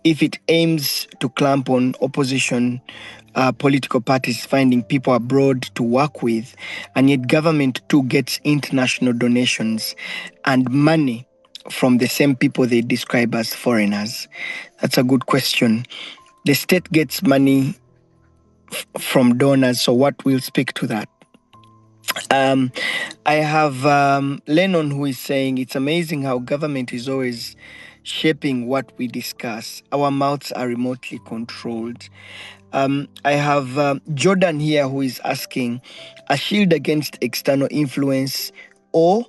if it aims to clamp on opposition political parties finding people abroad to work with, and yet government too gets international donations and money from the same people they describe as foreigners? That's a good question. The state gets money from donors, so what will speak to that? I have Lennon who is saying, it's amazing how government is always shaping what we discuss. Our mouths are remotely controlled. I have Jordan here who is asking, a shield against external influence or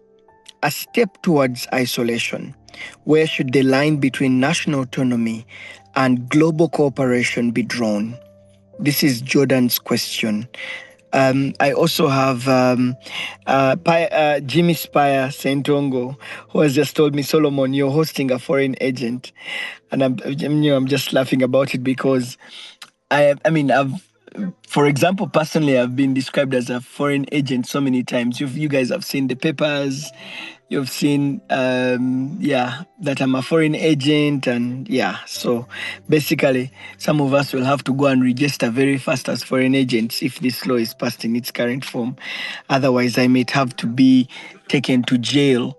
a step towards isolation? Where should the line between national autonomy and global cooperation be drawn? This is Jordan's question. I also have Jimmy Spire Sentongo, who has just told me, Solomon, you're hosting a foreign agent. And I'm just laughing about it because for example, personally, I've been described as a foreign agent so many times. You guys have seen the papers. You've seen, that I'm a foreign agent. And so basically, some of us will have to go and register very fast as foreign agents if this law is passed in its current form. Otherwise, I might have to be taken to jail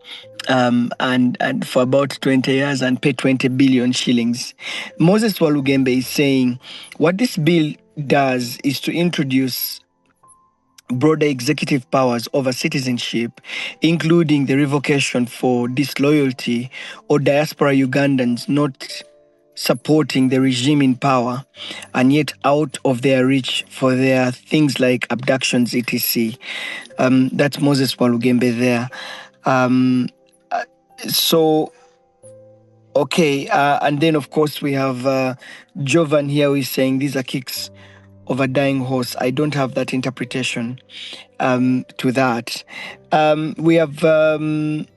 and for about 20 years and pay 20 billion shillings. Moses Walugembe is saying what this bill does is to introduce broader executive powers over citizenship, including the revocation for disloyalty or diaspora Ugandans not supporting the regime in power and yet out of their reach for their things like abductions, etc. That's Moses Walugembe there. And then of course we have Jovan here who is saying these are kicks of a dying horse. I don't have that interpretation to that. We have Jovan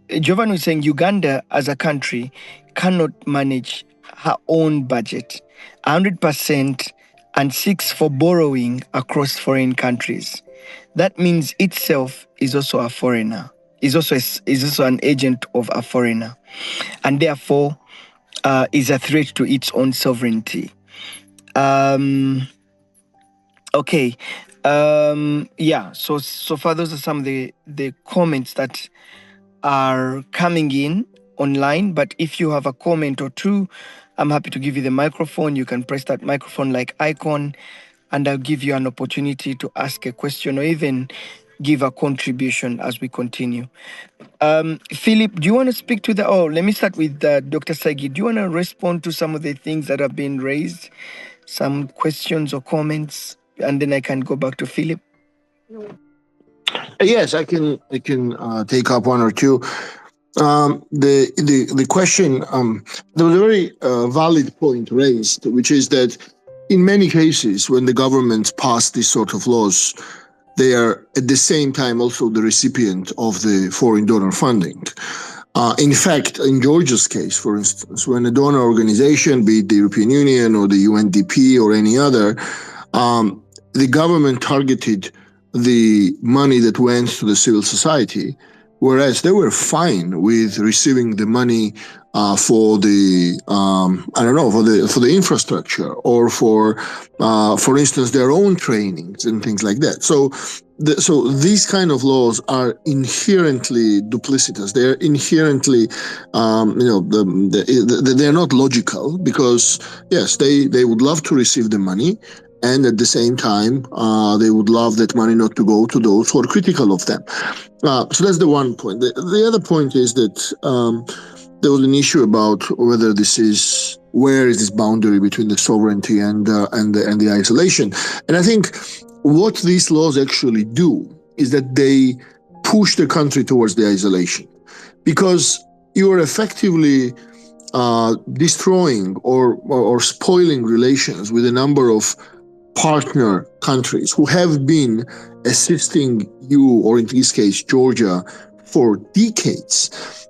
who is saying Uganda as a country cannot manage her own budget 100% and seeks for borrowing across foreign countries. That means itself is also a foreigner, is also an agent of a foreigner, and therefore is a threat to its own sovereignty. So far those are some of the comments that are coming in online. But if you have a comment or two, I'm happy to give you the microphone. You can press that microphone-like icon, and I'll give you an opportunity to ask a question or even give a contribution as we continue. Philip, do you want to speak to let me start with Dr. Sagi. Do you want to respond to some of the things that have been raised? Some questions or comments, and then I can go back to Philip. Yes, I can take up one or two. The question, there was a very valid point raised, which is that in many cases, when the governments pass these sort of laws, they are at the same time also the recipient of the foreign donor funding. In fact, in Georgia's case, for instance, when a donor organization, be it the European Union or the UNDP or any other, the government targeted the money that went to the civil society, whereas they were fine with receiving the money for the for the infrastructure or for instance their own trainings and things like that. So these kind of laws are inherently duplicitous. They're inherently they're not logical, because yes, they would love to receive the money, and at the same time they would love that money not to go to those who are critical of them. So that's the one point. The other point is that there was an issue about whether where is this boundary between the sovereignty and the isolation. And I think what these laws actually do is that they push the country towards the isolation, because you are effectively destroying or spoiling relations with a number of partner countries who have been assisting you, or in this case, Georgia, for decades.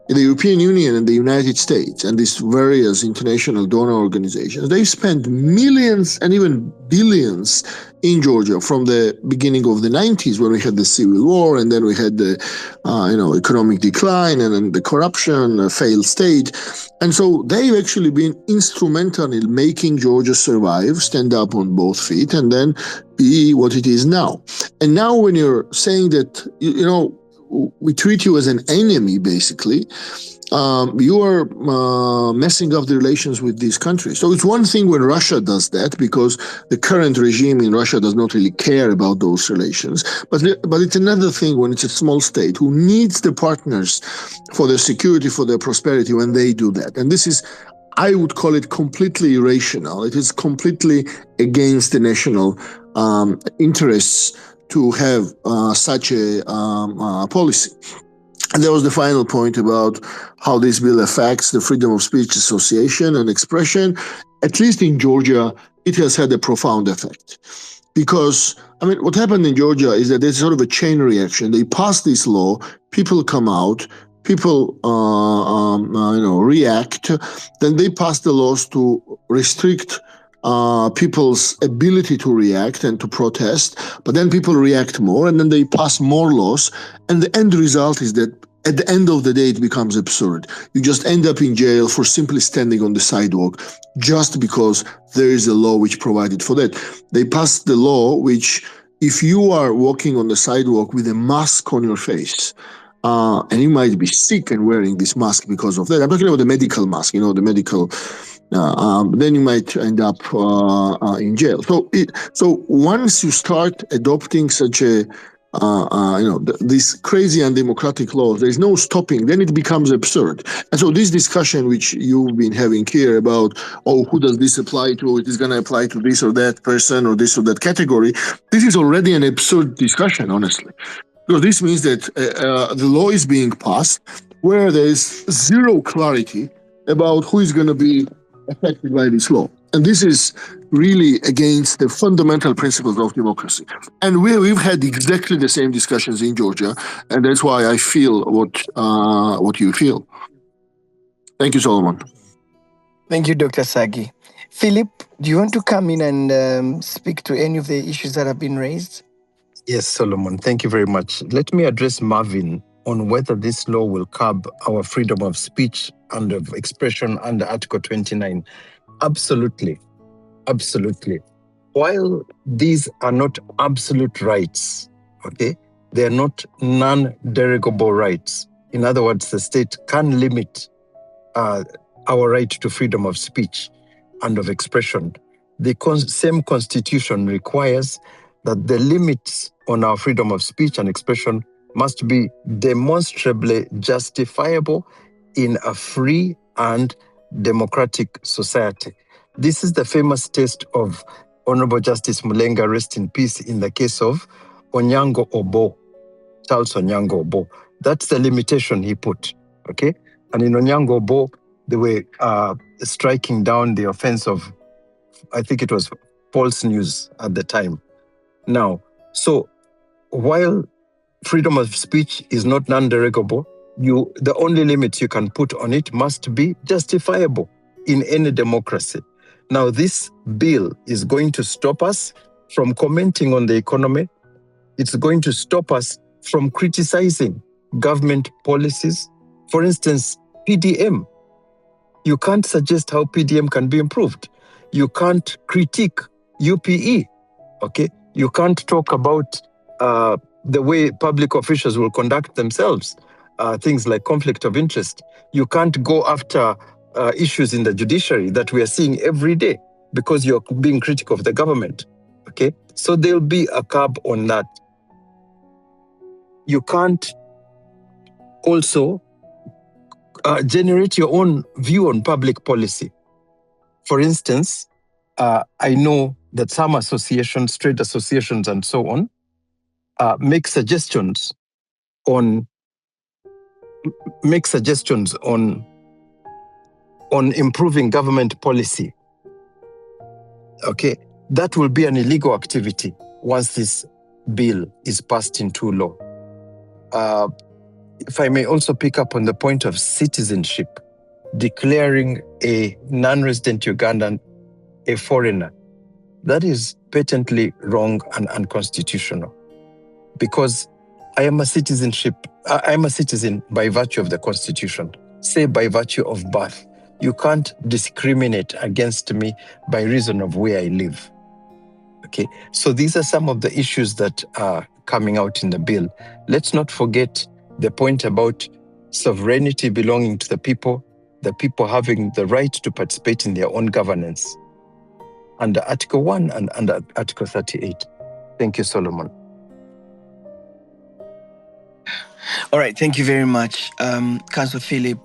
The European Union and the United States and these various international donor organizations, they've spent millions and even billions in Georgia from the beginning of the 90s, when we had the civil war, and then we had the economic decline, and then the corruption, a failed state. And so they've actually been instrumental in making Georgia survive, stand up on both feet, and then be what it is now. And now when you're saying that, we treat you as an enemy, basically, you are messing up the relations with these countries. So it's one thing when Russia does that, because the current regime in Russia does not really care about those relations. But it's another thing when it's a small state who needs the partners for their security, for their prosperity, when they do that. And this is, I would call it, completely irrational. It is completely against the national interests to have such a policy. And that was the final point about how this bill affects the freedom of speech, association, and expression. At least in Georgia, it has had a profound effect. Because, what happened in Georgia is that there's sort of a chain reaction. They pass this law, people come out, people react, then they pass the laws to restrict people's ability to react and to protest, but then people react more, and then they pass more laws, and the end result is that at the end of the day it becomes absurd. You just end up in jail for simply standing on the sidewalk just because there is a law which provided for that. They passed the law which, if you are walking on the sidewalk with a mask on your face, and you might be sick and wearing this mask because of that. I'm talking about the medical mask, the medical. Then you might end up in jail. So once you start adopting such a these crazy undemocratic laws, there is no stopping. Then it becomes absurd. And so this discussion which you've been having here about, who does this apply to? It is going to apply to this or that person or this or that category. This is already an absurd discussion, honestly. So this means that the law is being passed where there is zero clarity about who is going to be affected by this law. And this is really against the fundamental principles of democracy. And we've had exactly the same discussions in Georgia, and that's why I feel what you feel. Thank you, Solomon. Thank you, Dr. Sagi. Philip, do you want to come in and speak to any of the issues that have been raised? Yes, Solomon, thank you very much. Let me address Marvin on whether this law will curb our freedom of speech and of expression under Article 29. Absolutely. Absolutely. While these are not absolute rights, okay, they are not non-derogable rights. In other words, the state can limit our right to freedom of speech and of expression. The same constitution requires that the limits on our freedom of speech and expression must be demonstrably justifiable in a free and democratic society. This is the famous test of Honorable Justice Mulenga, rest in peace, in the case of Onyango Obo, Charles Onyango Obo. That's the limitation he put, okay? And in Onyango Obo, they were striking down the offense of, I think it was false news at the time. Now, so while freedom of speech is not non-derogable, the only limits you can put on it must be justifiable in any democracy. Now, this bill is going to stop us from commenting on the economy. It's going to stop us from criticizing government policies. For instance, PDM. You can't suggest how PDM can be improved. You can't critique UPE, okay? You can't talk about the way public officials will conduct themselves, things like conflict of interest. You can't go after issues in the judiciary that we are seeing every day because you're being critical of the government, okay? So there'll be a curb on that. You can't also generate your own view on public policy. For instance, I know that some associations, trade associations and so on, make suggestions on on improving government policy, okay, that will be an illegal activity once this bill is passed into law. If I may also pick up on the point of citizenship, declaring a non-resident Ugandan a foreigner, that is patently wrong and unconstitutional, because I am a citizen by virtue of the Constitution, say by virtue of birth. You can't discriminate against me by reason of where I live. Okay, so these are some of the issues that are coming out in the bill. Let's not forget the point about sovereignty belonging to the people having the right to participate in their own governance under Article 1 and under Article 38. Thank you, Solomon. All right, thank you very much, Councillor Philip.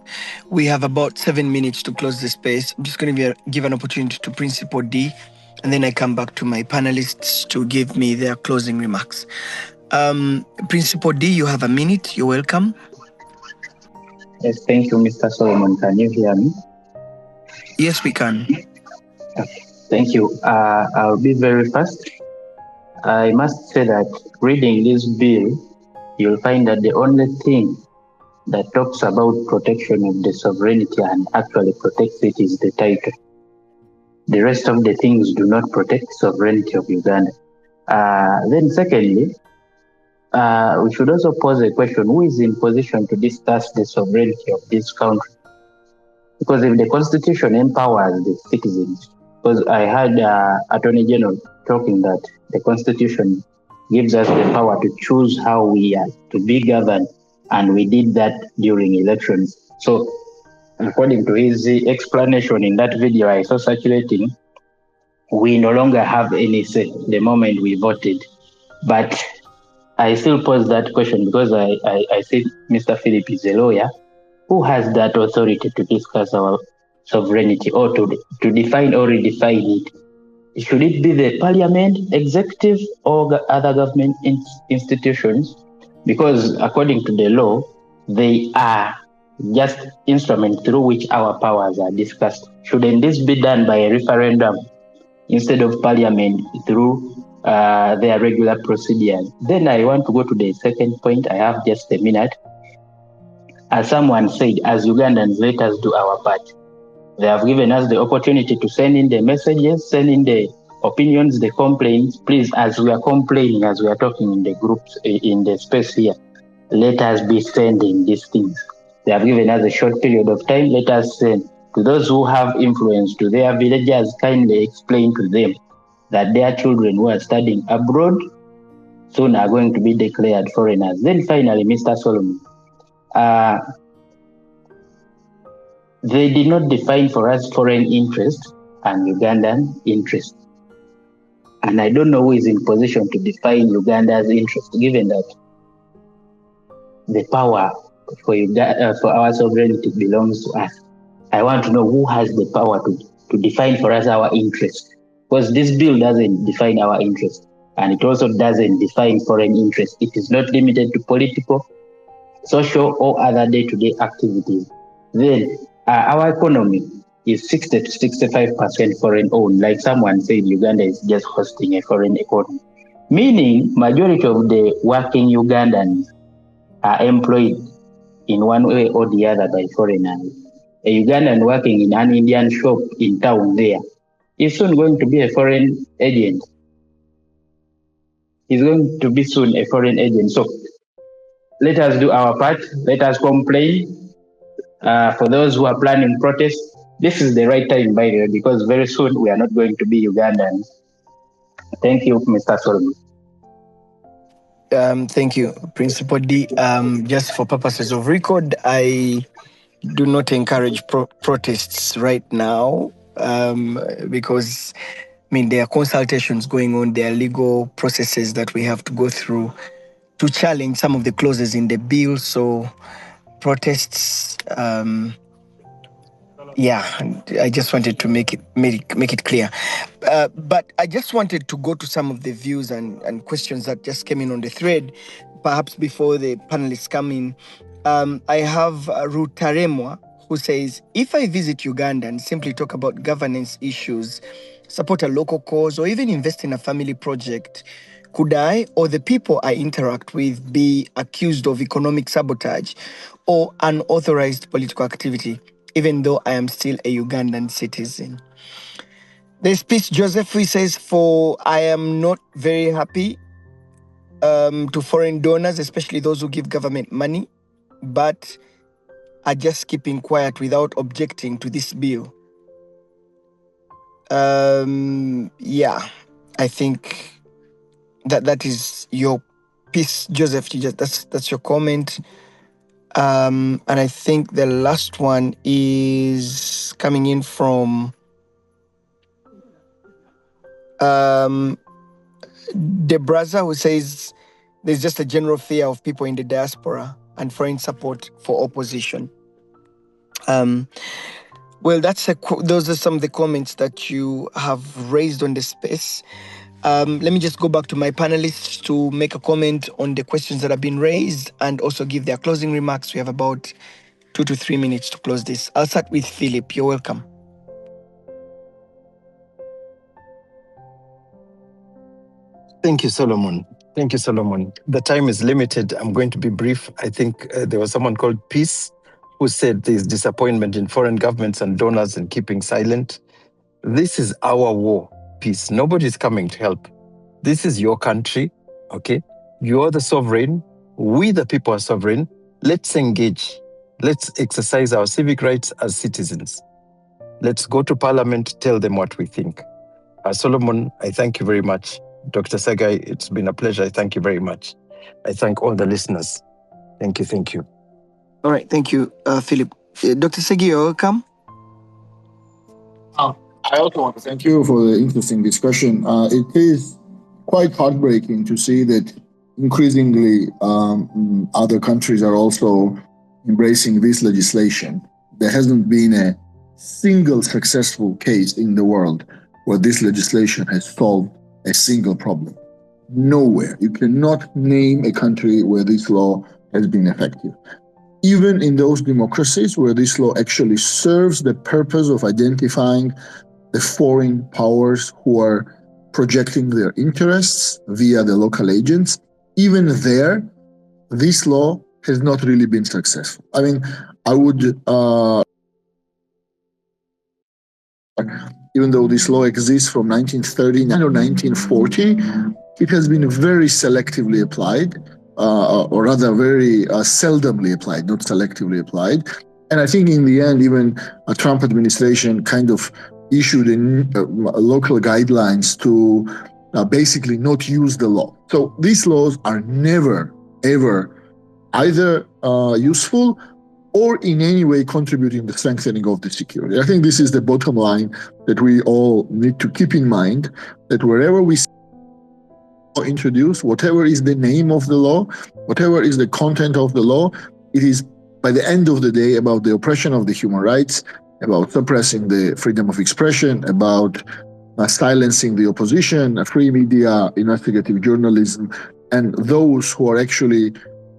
We have about 7 minutes to close the space. I'm just going to give an opportunity to Principal D, and then I come back to my panelists to give me their closing remarks. Principal D, you have a minute. You're welcome. Yes, thank you, Mr. Solomon. Can you hear me? Yes, we can. Okay, thank you. I'll be very fast. I must say that reading this bill, you'll find that the only thing that talks about protection of the sovereignty and actually protects it is the title. The rest of the things do not protect sovereignty of Uganda. Then secondly, we should also pose a question: who is in position to discuss the sovereignty of this country? Because if the Constitution empowers the citizens, because I heard Attorney General talking that the Constitution gives us the power to choose how we are to be governed, and we did that during elections. So, according to his explanation in that video I saw circulating, we no longer have any say the moment we voted. But I still pose that question because I think Mr. Philip is a lawyer. Who has that authority to discuss our sovereignty or to define or redefine it? Should it be the parliament, executive, or other government institutions? Because according to the law, they are just instruments through which our powers are discussed. Shouldn't this be done by a referendum instead of parliament through their regular procedures? Then I want to go to the second point. I have just a minute. As someone said, as Ugandans, let us do our part. They have given us the opportunity to send in the messages, send in the opinions, the complaints. Please, as we are complaining, as we are talking in the groups, in the space here, let us be sending these things. They have given us a short period of time. Let us send to those who have influence, to their villagers, kindly explain to them that their children who are studying abroad soon are going to be declared foreigners. Then finally, Mr. Solomon, they did not define for us foreign interest and Ugandan interest. And I don't know who is in position to define Uganda's interest, given that the power for our sovereignty belongs to us. I want to know who has the power to define for us our interest. Because this bill doesn't define our interest, and it also doesn't define foreign interest. It is not limited to political, social, or other day-to-day activities. Then our economy is 60 to 65% foreign owned. Like someone said, Uganda is just hosting a foreign economy, meaning majority of the working Ugandans are employed in one way or the other by foreigners. A Ugandan working in an Indian shop in town there is soon going to be a foreign agent. He's going to be soon a foreign agent. So let us do our part. Let us complain. For those who are planning protests, this is the right time, by the way, because very soon we are not going to be Ugandans. Thank you, Mr. Solomon. Thank you, Principal D. Just for purposes of record, I do not encourage protests right now because, there are consultations going on, there are legal processes that we have to go through to challenge some of the clauses in the bill. So protests, I just wanted to make it clear. But I just wanted to go to some of the views and questions that just came in on the thread, perhaps before the panelists come in. I have Rutaremwa, who says, if I visit Uganda and simply talk about governance issues, support a local cause, or even invest in a family project, could I or the people I interact with be accused of economic sabotage or unauthorized political activity, even though I am still a Ugandan citizen? There's Peace Joseph, who says, for I am not very happy to foreign donors, especially those who give government money, but are just keeping quiet without objecting to this bill. Yeah, I think that is your piece, Joseph. That's your comment. And I think the last one is coming in from Debraza, who says there's just a general fear of people in the diaspora and foreign support for opposition. Well, those are some of the comments that you have raised on the space. Let me just go back to my panelists to make a comment on the questions that have been raised and also give their closing remarks. We have about 2 to 3 minutes to close this. I'll start with Philip. You're welcome. Thank you, Solomon. Thank you, Solomon. The time is limited. I'm going to be brief. I think there was someone called Peace who said there's disappointment in foreign governments and donors and keeping silent. This is our war, Peace. Nobody's coming to help. This is your country, okay? You're the sovereign. We, the people, are sovereign. Let's engage. Let's exercise our civic rights as citizens. Let's go to Parliament, tell them what we think. Solomon, I thank you very much. Dr. Sagai, it's been a pleasure. I thank you very much. I thank all the listeners. Thank you, thank you. All right, thank you, Philip. Dr. Segi, you're welcome. I also want to thank you for the interesting discussion. It is quite heartbreaking to see that increasingly other countries are also embracing this legislation. There hasn't been a single successful case in the world where this legislation has solved a single problem. Nowhere. You cannot name a country where this law has been effective. Even in those democracies where this law actually serves the purpose of identifying the foreign powers who are projecting their interests via the local agents, even there, this law has not really been successful. I mean, I would, even though this law exists from 1939 or 1940, it has been very selectively applied, or rather very seldomly applied, not selectively applied. And I think in the end, even a Trump administration kind of issued local guidelines to basically not use the law. So these laws are never, ever either useful or in any way contributing to the strengthening of the security. I think this is the bottom line that we all need to keep in mind, that wherever we introduce, whatever is the name of the law, whatever is the content of the law, it is by the end of the day about the oppression of the human rights, about suppressing the freedom of expression, about silencing the opposition, free media, investigative journalism, and those who are actually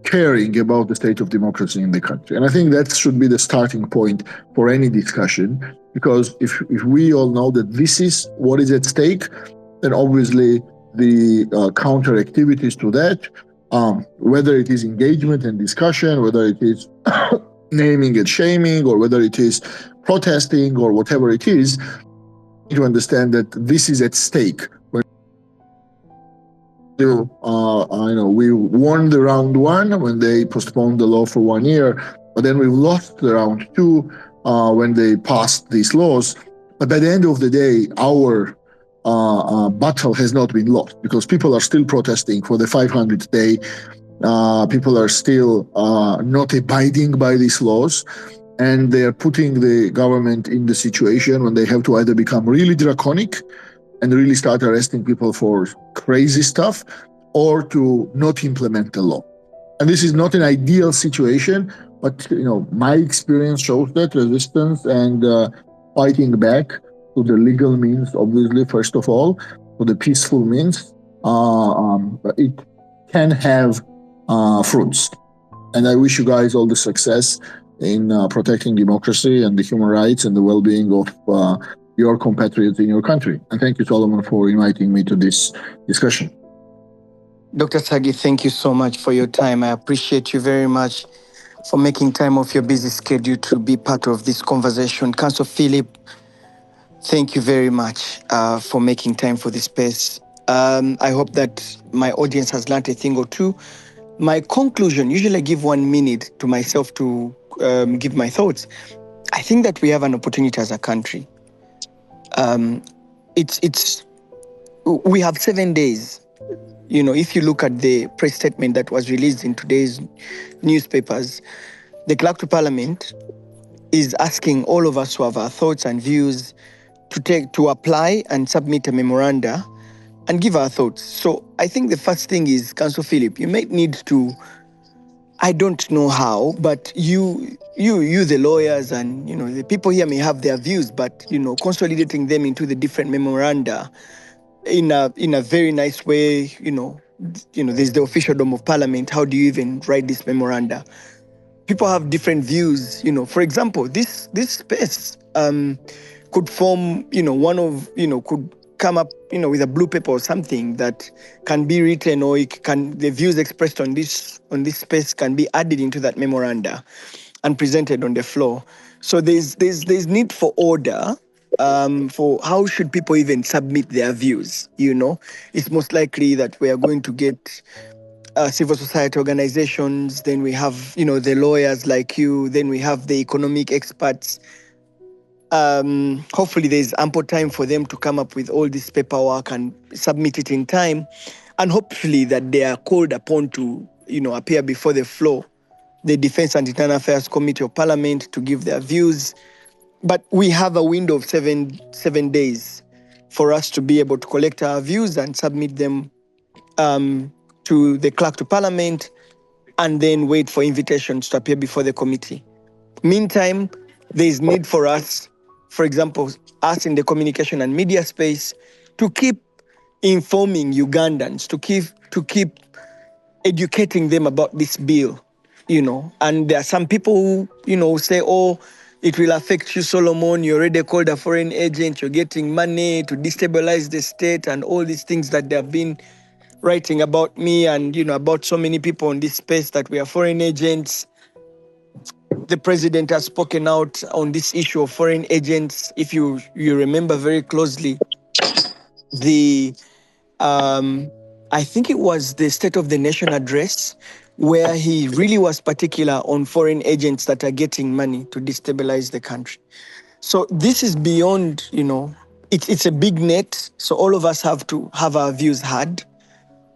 caring about the state of democracy in the country. And I think that should be the starting point for any discussion, because if we all know that this is what is at stake, then obviously the counter activities to that, whether it is engagement and discussion, whether it is naming and shaming, or whether it is protesting or whatever it is, to understand that this is at stake. We won the round one when they postponed the law for 1 year, but then we've lost the round two when they passed these laws. But by the end of the day, our battle has not been lost, because people are still protesting for the 500th day. People are still not abiding by these laws, and they are putting the government in the situation when they have to either become really draconic and really start arresting people for crazy stuff, or to not implement the law. And this is not an ideal situation, but my experience shows that resistance and fighting back to the legal means, obviously, first of all, to the peaceful means, it can have fruits. And I wish you guys all the success in protecting democracy and the human rights and the well-being of your compatriots in your country. And thank you, Solomon, for inviting me to this discussion. Dr. Sagi, thank you so much for your time. I appreciate you very much for making time off your busy schedule to be part of this conversation. Council Philip, thank you very much for making time for this space. I hope that my audience has learned a thing or two. My conclusion, usually I give 1 minute to myself to give my thoughts. I think that we have an opportunity as a country. We have 7 days. If you look at the press statement that was released in today's newspapers, the clerk to parliament is asking all of us who have our thoughts and views to apply and submit a memoranda and give our thoughts. So I think the first thing is, Council Philip, you might need to, I don't know how, but you the lawyers and the people here may have their views, but consolidating them into the different memoranda in a very nice way. There's the officialdom of parliament. How do you even write this memoranda? People have different views. For example, this space could form could come up with a blue paper or something that can be written, or the views expressed on this space can be added into that memoranda and presented on the floor. So there's need for order. For how should people even submit their views? It's most likely that we are going to get civil society organizations, then we have the lawyers like you, then we have the economic experts. Hopefully there's ample time for them to come up with all this paperwork and submit it in time, and hopefully that they are called upon to appear before the floor, the Defense and Internal Affairs Committee of Parliament, to give their views. But we have a window of seven days for us to be able to collect our views and submit them to the clerk to parliament, and then wait for invitations to appear before the committee. Meantime, there is need for us, for example, us in the communication and media space, to keep informing Ugandans, to keep educating them about this bill, And there are some people who say, oh, it will affect you, Solomon. You already called a foreign agent. You're getting money to destabilize the state, and all these things that they have been writing about me and about so many people in this space, that we are foreign agents. The president has spoken out on this issue of foreign agents. If you remember very closely, I think it was the State of the Nation address, where he really was particular on foreign agents that are getting money to destabilize the country. So this is beyond, it's a big net. So all of us have to have our views heard.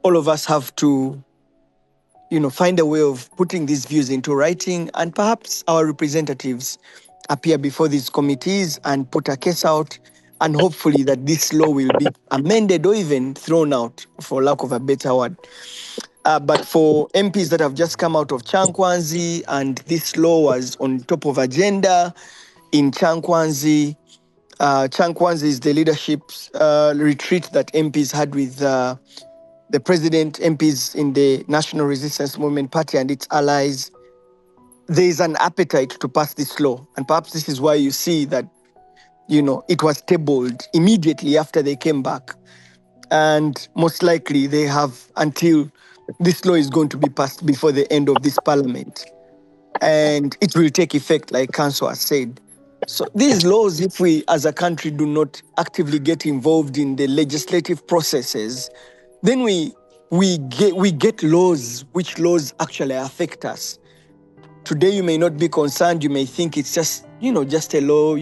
All of us have to, find a way of putting these views into writing, and perhaps our representatives appear before these committees and put a case out, and hopefully that this law will be amended or even thrown out, for lack of a better word. But for MPs that have just come out of Chankwanzi, and this law was on top of agenda in Chankwanzi. Chankwanzi is the leadership retreat that MPs had with the president, MPs in the National Resistance Movement Party and its allies. There is an appetite to pass this law. And perhaps this is why you see that, it was tabled immediately after they came back. And most likely they have until this law is going to be passed before the end of this parliament. And it will take effect, like Council has said. So these laws, if we as a country do not actively get involved in the legislative processes, then we get laws, which laws actually affect us. Today you may not be concerned, you may think it's just a law,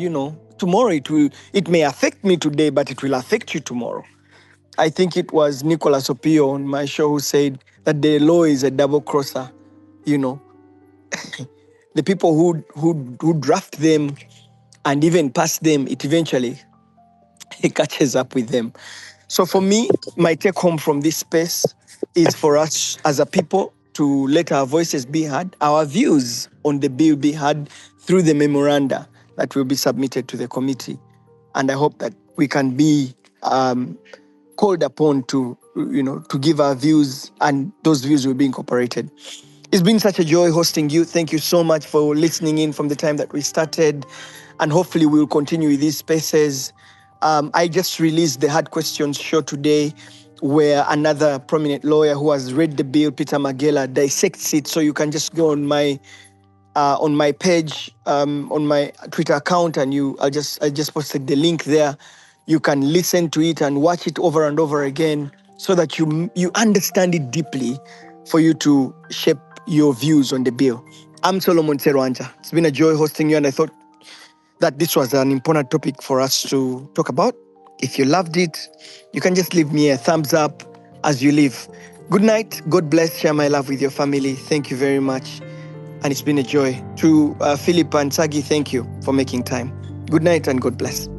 tomorrow it may affect me today, but it will affect you tomorrow. I think it was Nicholas Opio on my show who said that the law is a double crosser. The people who draft them and even pass them, it eventually catches up with them. So for me, my take home from this space is for us as a people to let our voices be heard, our views on the bill be heard through the memoranda that will be submitted to the committee. And I hope that we can be called upon to give our views, and those views will be incorporated. It's been such a joy hosting you. Thank you so much for listening in from the time that we started. And hopefully we'll continue with these spaces. I just released the Hard Questions show today, where another prominent lawyer who has read the bill, Peter Magela, dissects it. So you can just go on my page, on my Twitter account, and I just posted the link there. You can listen to it and watch it over and over again, so that you understand it deeply, for you to shape your views on the bill. I'm Solomon Serwanja. It's been a joy hosting you, and I thought that this was an important topic for us to talk about. If you loved it, you can just leave me a thumbs up as you leave. Good night. God bless. Share my love with your family. Thank you very much. And it's been a joy. To Philip and Sagi, thank you for making time. Good night and God bless.